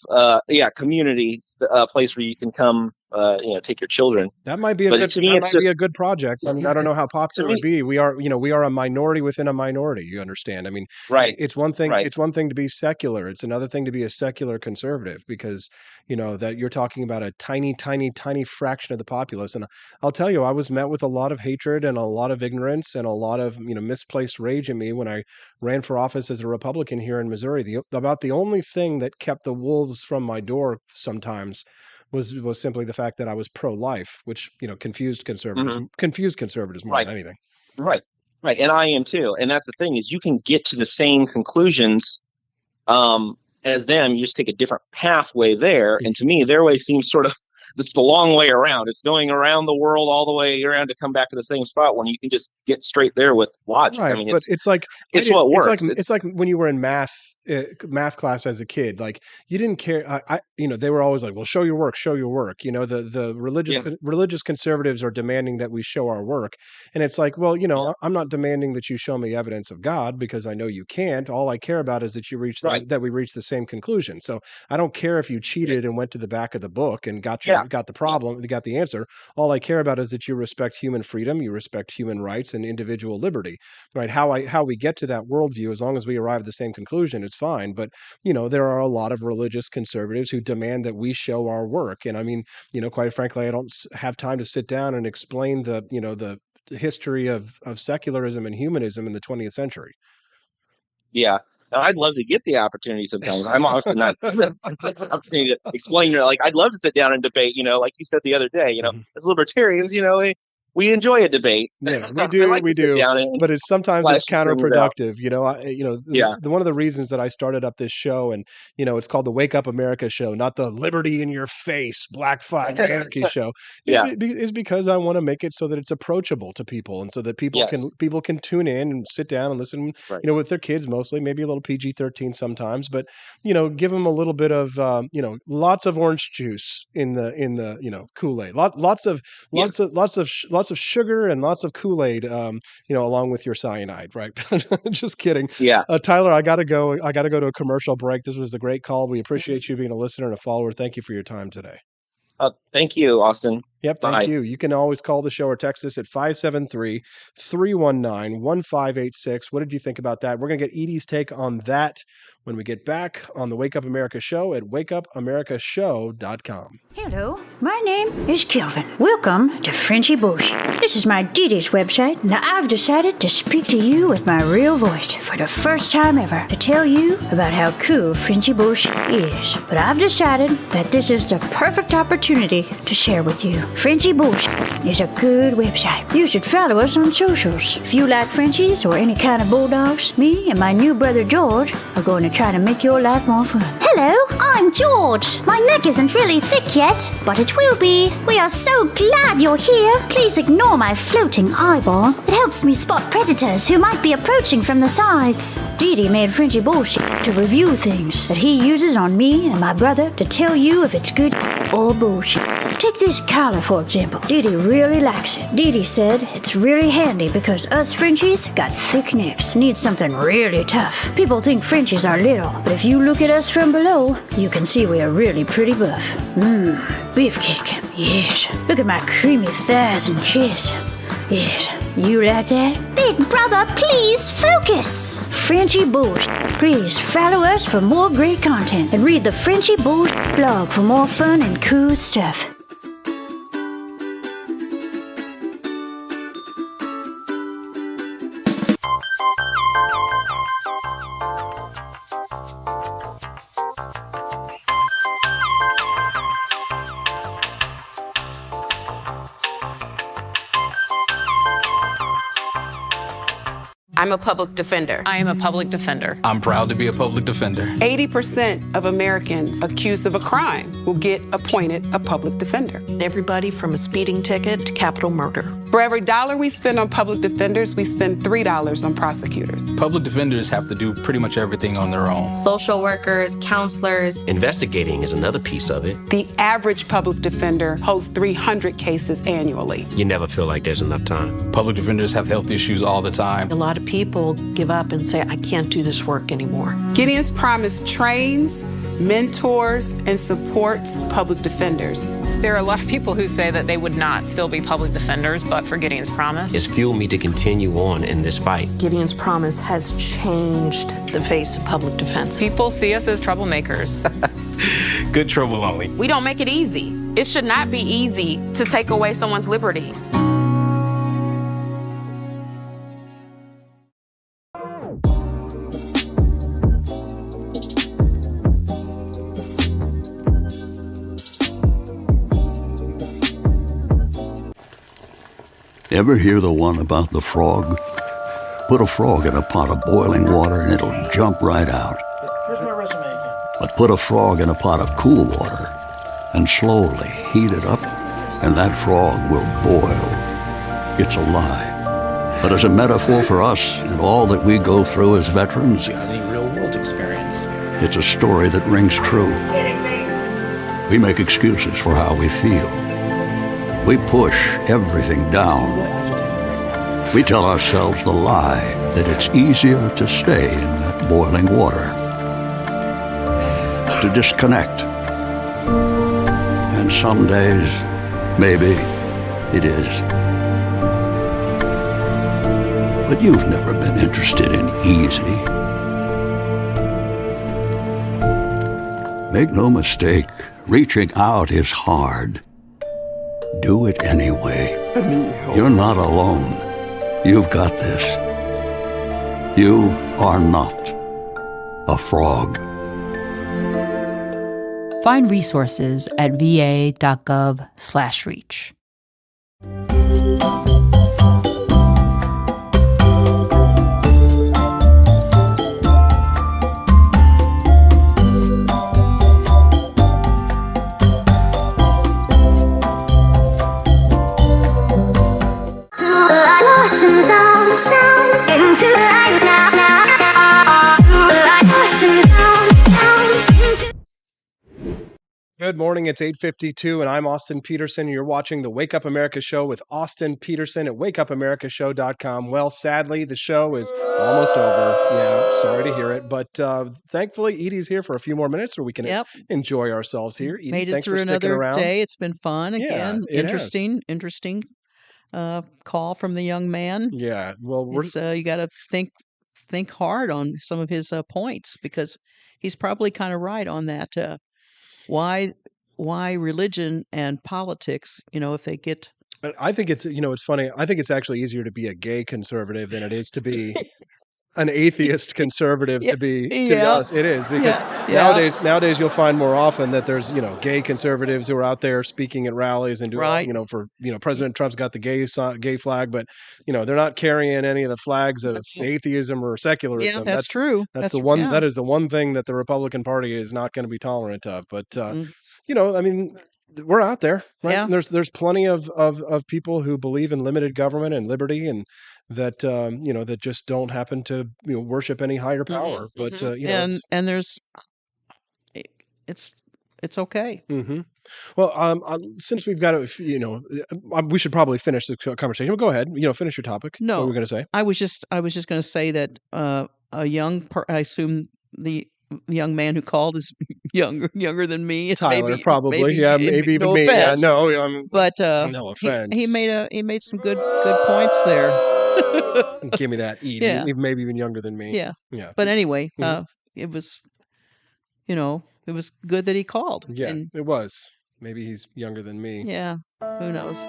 community, place where you can come, take your children. That might be But to me, it's just a good project. I mean, I don't know how popular it would be. We are a minority within a minority. You understand? I mean, right. It's one thing. Right. It's one thing to be secular. It's another thing to be a secular conservative, because that you're talking about a tiny, tiny, tiny fraction of the populace. And I'll tell you, I was met with a lot of hatred and a lot of ignorance and a lot of misplaced rage in me when I ran for office as a Republican here in Missouri. About the only thing that kept the wolves from my door sometimes was simply the fact that I was pro-life, which confused conservatives more Right. than anything. Right. And I am too. And that's the thing, is you can get to the same conclusions as them. You just take a different pathway there. And to me, their way seems sort of, it's the long way around. It's going around the world all the way around to come back to the same spot when you can just get straight there with logic. Right, I mean, but it's like what works. It's like when you were in math class as a kid. Like, you didn't care. They were always like, "Well, show your work." The religious conservatives are demanding that we show our work, and it's like, well, I'm not demanding that you show me evidence of God, because I know you can't. All I care about is that you that we reach the same conclusion. So I don't care if you cheated and went to the back of the book and got the problem, got the answer. All I care about is that you respect human freedom, you respect human rights and individual liberty. Right? How we get to that worldview, as long as we arrive at the same conclusion, it's fine. But there are a lot of religious conservatives who demand that we show our work. And I mean, quite frankly, I don't have time to sit down and explain the history of secularism and humanism in the 20th century. Yeah. And I'd love to get the opportunity sometimes. I'm often not given the opportunity to explain. I'd love to sit down and debate, like you said the other day, as libertarians, we enjoy a debate. Yeah, we do. But it's sometimes it's counterproductive. One of the reasons that I started up this show, and it's called the Wake Up America Show, not the Liberty in Your Face Black Flag Anarchy Show, is because I want to make it so that it's approachable to people, and so that people can tune in and sit down and listen. Right. With their kids mostly, maybe a little PG-13 sometimes, but give them a little bit of lots of orange juice in the Kool-Aid, lots of sugar and lots of Kool-Aid, along with your cyanide, right? Just kidding. Yeah. Tyler, I gotta go to a commercial break. This was a great call. We appreciate you being a listener and a follower. Thank you for your time today. Thank you, Austin. Yep, thank you. You can always call the show or text us at 573-319-1586. What did you think about that? We're going to get Edie's take on that when we get back on the Wake Up America Show at wakeupAmericaShow.com. Hello, my name is Kelvin. Welcome to Frenchy Bullshit. This is my Dee website. Now I've decided to speak to you with my real voice for the first time ever to tell you about how cool Frenchy Bullshit is. But I've decided that this is the perfect opportunity to share with you. Frenchy Bullshit is a good website. You should follow us on socials. If you like Frenchies or any kind of bulldogs, me and my new brother George are going to try to make your life more fun. Hello, I'm George. My neck isn't really thick yet, but it will be. We are so glad you're here. Please ignore my floating eyeball. It helps me spot predators who might be approaching from the sides. Dee made Frenchy Bullshit to review things that he uses on me and my brother to tell you if it's good or bullshit. Take this collar, for example. Dee really likes it. Dee said it's really handy because us Frenchies got thick necks. Need something really tough. People think Frenchies are little, but if you look at us from below, you can see we are really pretty buff. Beefcake. Yes. Look at my creamy thighs and chest. Yes. You like that? Big brother, please focus. Frenchy Bullshit. Please follow us for more great content and read the Frenchy Bullshit blog for more fun and cool stuff. I'm a public defender. I am a public defender. I'm proud to be a public defender. 80% of Americans accused of a crime will get appointed a public defender. Everybody from a speeding ticket to capital murder. For every dollar we spend on public defenders, we spend $3 on prosecutors. Public defenders have to do pretty much everything on their own. Social workers, counselors. Investigating is another piece of it. The average public defender holds 300 cases annually. You never feel like there's enough time. Public defenders have health issues all the time. A lot of people give up and say, I can't do this work anymore. Gideon's Promise trains, mentors, and supports public defenders. There are a lot of people who say that they would not still be public defenders, but for Gideon's Promise. It's fueled me to continue on in this fight. Gideon's Promise has changed the face of public defense. People see us as troublemakers. Good trouble only. We don't make it easy. It should not be easy to take away someone's liberty. Ever hear the one about the frog? Put a frog in a pot of boiling water and it'll jump right out. Here's my resume again. But put a frog in a pot of cool water and slowly heat it up, and that frog will boil. It's a lie. But as a metaphor for us and all that we go through as veterans, The real-world experience. it's a story that rings true. We make excuses for how we feel. We push everything down. We tell ourselves the lie that it's easier to stay in that boiling water, to disconnect. And some days, maybe it is. But you've never been interested in easy. Make no mistake, reaching out is hard. Do it anyway. You're not alone. You've got this. You are not a frog. Find resources at va.gov/reach. Good morning. It's 8:52, and I'm Austin Peterson. You're watching the Wake Up America Show with Austin Peterson at wakeupAmericaShow.com. Well, sadly, the show is almost over. Yeah, sorry to hear it, but thankfully, Edie's here for a few more minutes, so we can enjoy ourselves here. Edie, Made it thanks through for sticking another around. day. It's been fun Yeah, again. it has. Interesting call from the young man. Yeah, well, You got to think hard on some of his points, because he's probably kind of right on that. Why religion and politics, if they get... I think it's, it's funny. I think it's actually easier to be a gay conservative than it is to be an atheist conservative. To be honest, it is, because nowadays you'll find more often that there's, gay conservatives who are out there speaking at rallies and doing, President Trump's got the gay flag, but, they're not carrying any of the flags of atheism or secularism. Yeah, that's true. That's the one, that is the one thing that the Republican Party is not going to be tolerant of. But, I mean, we're out there, right? Yeah. There's plenty of people who believe in limited government and liberty, and that that just don't happen to worship any higher power. But and there's it's okay. Mm-hmm. Well, since we've got we should probably finish the conversation. Well, go ahead. Finish your topic. No, what were we going to say? I was just going to say that I assume the young man who called is younger than me. And Tyler, probably. Yeah, maybe even no me. Yeah, offense. no, But no offense. he made some good points there. Give me that, Edie. Yeah. Maybe even younger than me. Yeah. Yeah. But anyway, Mhm. it was, it was good that he called. Yeah, And it was. Maybe he's younger than me. yeah, who knows?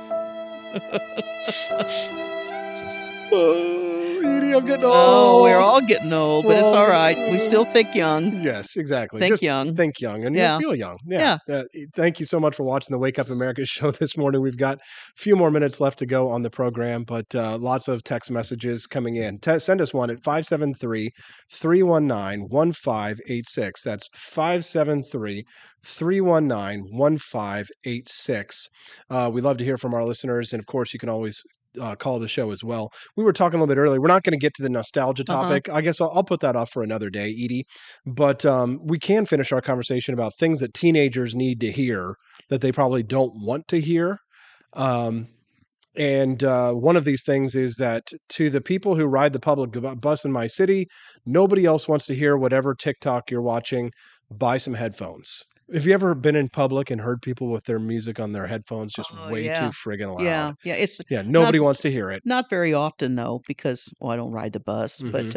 Oh, Edie, I'm getting old. Oh, we're all getting old, but it's all right. We still think young. Yes, exactly. Think Just young. Think young, and Yeah. you feel young. Yeah. Thank you so much for watching the Wake Up America show this morning. We've got a few more minutes left to go on the program, but lots of text messages coming in. Send us one at 573-319-1586. That's 573-319-1586. We love to hear from our listeners, and of course, you can always call the show as well. We were talking a little bit earlier. We're not going to get to the nostalgia topic. I guess I'll put that off for another day, Edie. But we can finish our conversation about things that teenagers need to hear that they probably don't want to hear. And one of these things is that to the people who ride the public bus in my city, nobody else wants to hear whatever TikTok you're watching. Buy some headphones. Have you ever been in public and heard people with their music on their headphones just way yeah. too friggin' loud? Yeah. Nobody wants to hear it. Not very often though, because I don't ride the bus. But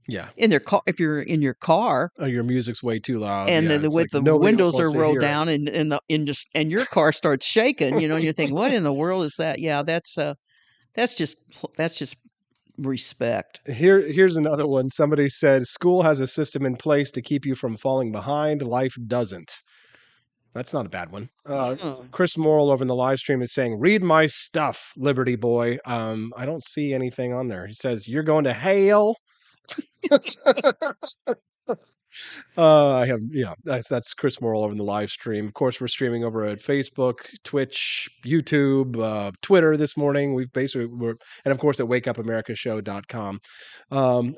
yeah, in their car, if you're in your car, your music's way too loud, and it's with like the nobody else windows are wants to rolled hear it. down, and your car starts shaking, and you think, what in the world is that? Yeah, that's just respect. Here's another one. Somebody said, school has a system in place to keep you from falling behind. Life doesn't. That's not a bad one. Chris Morrill over in the live stream is saying, read my stuff, Liberty Boy. I don't see anything on there. He says, you're going to hell. That's Chris Morrill over in the live stream. Of course, we're streaming over at Facebook, Twitch, YouTube, Twitter this morning. And of course at wakeupamericashow.com.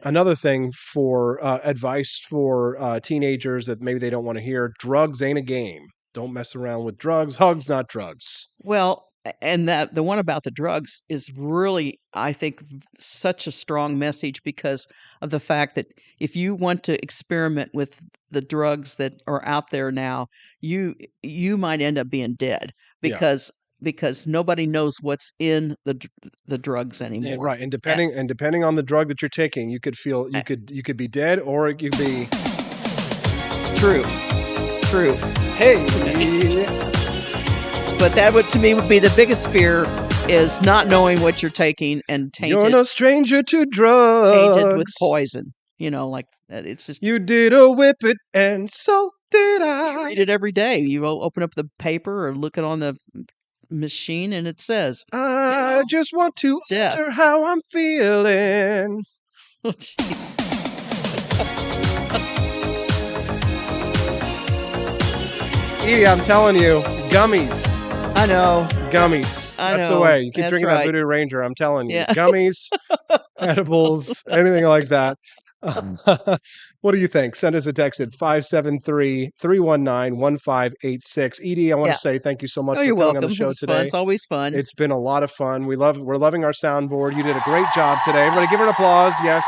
Another thing for advice for teenagers that maybe they don't want to hear: drugs ain't a game. Don't mess around with drugs. Hugs, not drugs. Well, and that the one about the drugs is really, I think, such a strong message because of the fact that if you want to experiment with the drugs that are out there now, you might end up being dead because nobody knows what's in the drugs anymore. And depending on the drug that you're taking, you could be dead, or it could be true. Hey. But that would be the biggest fear, is not knowing what you're taking and tainted. You're no stranger to drugs. Tainted with poison. Like that. It's just, you did a whip it, and so did I. You read it every day. You open up the paper or look it on the machine, and it says, I just want to utter how I'm feeling. Oh, jeez. Edie, I'm telling you, gummies. I know. Gummies. That's the way. You keep drinking that Voodoo Ranger, I'm telling you. Yeah. Gummies, edibles, anything like that. What do you think? Send us a text at 573-319-1586. Edie, I want to say thank you so much for you're coming welcome. on the show today. It's always fun. It's been a lot of fun. We're loving our soundboard. You did a great job today. Everybody give her an applause. Yes.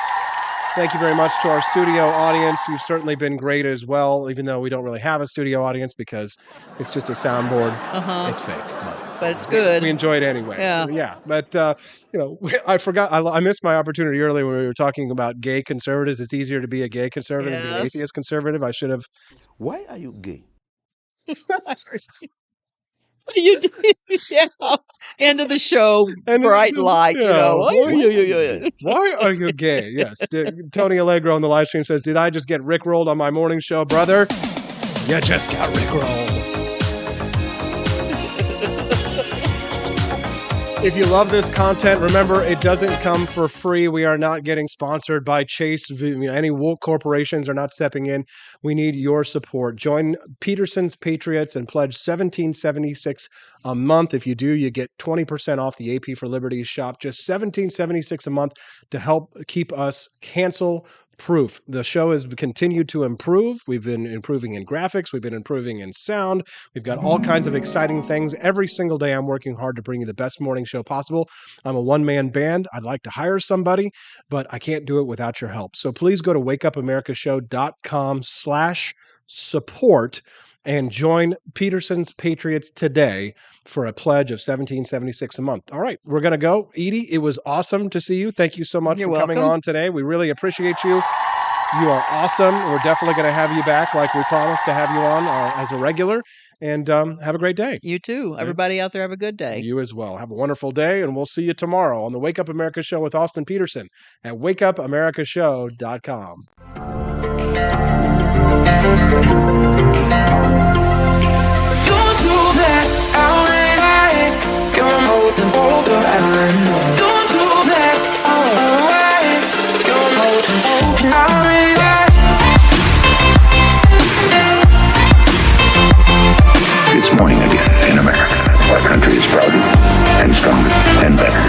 Thank you very much to our studio audience. You've certainly been great as well, even though we don't really have a studio audience because it's just a soundboard. It's fake. But it's good. We enjoy it anyway. Yeah. But, I forgot. I missed my opportunity earlier when we were talking about gay conservatives. It's easier to be a gay conservative than an atheist conservative. I should have. Why are you gay? You do, end of the show, bright light, Why are you gay? Yes. Tony Allegro on the live stream says, did I just get rickrolled on my morning show, brother? You just got rickrolled. If you love this content, remember, it doesn't come for free. We are not getting sponsored by Chase. Any woke corporations are not stepping in. We need your support. Join Peterson's Patriots and pledge $17.76 a month. If you do, you get 20% off the AP for Liberty shop. Just $17.76 a month to help keep us cancel proof. The show has continued to improve. We've been improving in graphics. We've been improving in sound. We've got all kinds of exciting things. Every single day I'm working hard to bring you the best morning show possible. I'm a one-man band. I'd like to hire somebody, but I can't do it without your help. So please go to wakeupAmericaShow.com/support and join Peterson's Patriots today for a pledge of $17.76 a month. All right, we're going to go. Edie, it was awesome to see you. Thank you so much for coming on today. We really appreciate you. You are awesome. We're definitely going to have you back like we promised to have you on as a regular. And have a great day. You too. Everybody out there have a good day. You as well. Have a wonderful day, and we'll see you tomorrow on the Wake Up America Show with Austin Peterson at wakeupAmericaShow.com. It's morning again in America. Our country is prouder and stronger and better.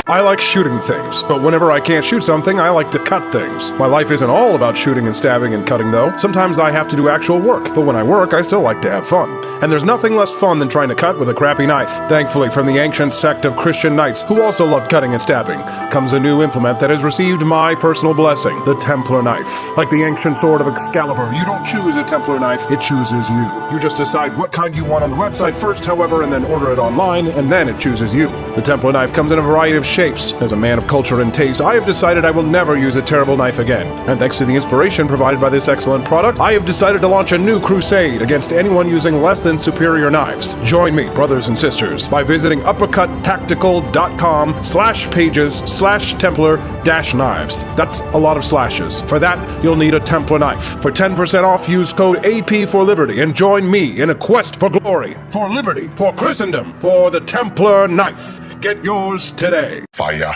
I like shooting things, but whenever I can't shoot something, I like to cut things. My life isn't all about shooting and stabbing and cutting, though. Sometimes I have to do actual work, but when I work, I still like to have fun. And there's nothing less fun than trying to cut with a crappy knife. Thankfully, from the ancient sect of Christian knights, who also loved cutting and stabbing, comes a new implement that has received my personal blessing, the Templar knife. Like the ancient sword of Excalibur, you don't choose a Templar knife, it chooses you. You just decide what kind you want on the website first, however, and then order it online, and then it chooses you. The Templar knife comes in a variety of shapes. As a man of culture and taste, I have decided I will never use a terrible knife again. And thanks to the inspiration provided by this excellent product, I have decided to launch a new crusade against anyone using less than superior knives. Join me, brothers and sisters, by visiting uppercuttactical.com/pages/Templar-knives. That's a lot of slashes. For that, you'll need a Templar knife. For 10% off, use code AP for Liberty and join me in a quest for glory, for liberty, for Christendom, for the Templar knife. Get yours today. Fire.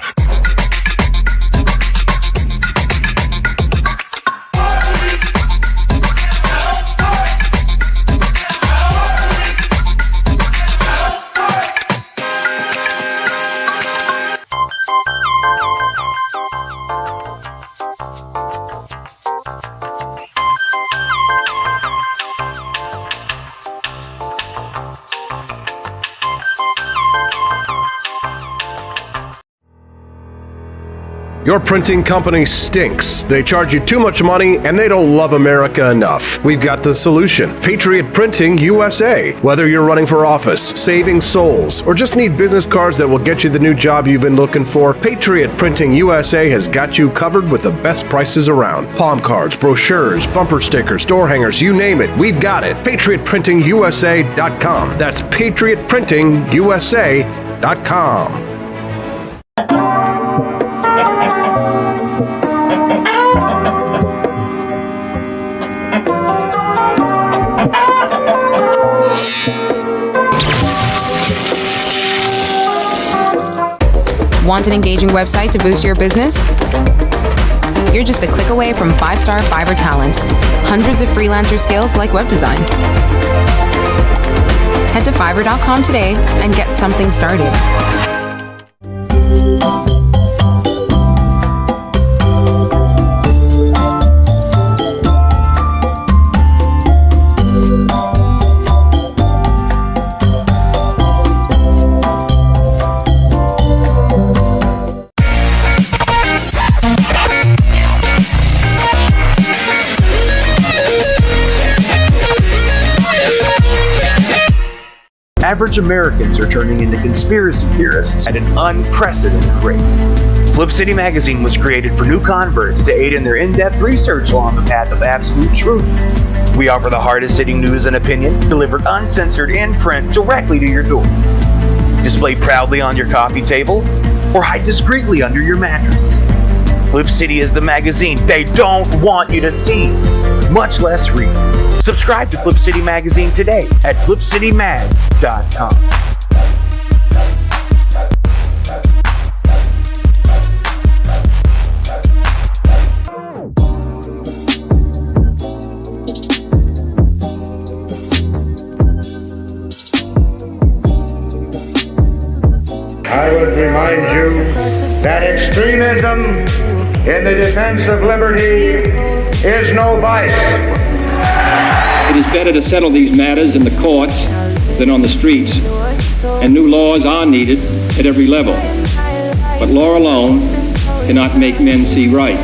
Your printing company stinks. They charge you too much money and they don't love America enough. We've got the solution. Patriot Printing USA. Whether you're running for office, saving souls, or just need business cards that will get you the new job you've been looking for, Patriot Printing USA has got you covered with the best prices around. Palm cards, brochures, bumper stickers, door hangers, you name it, we've got it. PatriotPrintingUSA.com. That's PatriotPrintingUSA.com. Want an engaging website to boost your business? You're just a click away from 5-star Fiverr talent. Hundreds of freelancer skills like web design. Head to Fiverr.com today and get something started. Average Americans are turning into conspiracy theorists at an unprecedented rate. Flip City Magazine was created for new converts to aid in their in-depth research along the path of absolute truth. We offer the hardest-hitting news and opinion delivered uncensored in print directly to your door. Display proudly on your coffee table or hide discreetly under your mattress. Flip City is the magazine they don't want you to see, much less read. Subscribe to Flip City Magazine today at flipcitymag.com. I would remind you that extremism in the defense of liberty is no vice. It is better to settle these matters in the courts than on the streets, and new laws are needed at every level. But law alone cannot make men see right.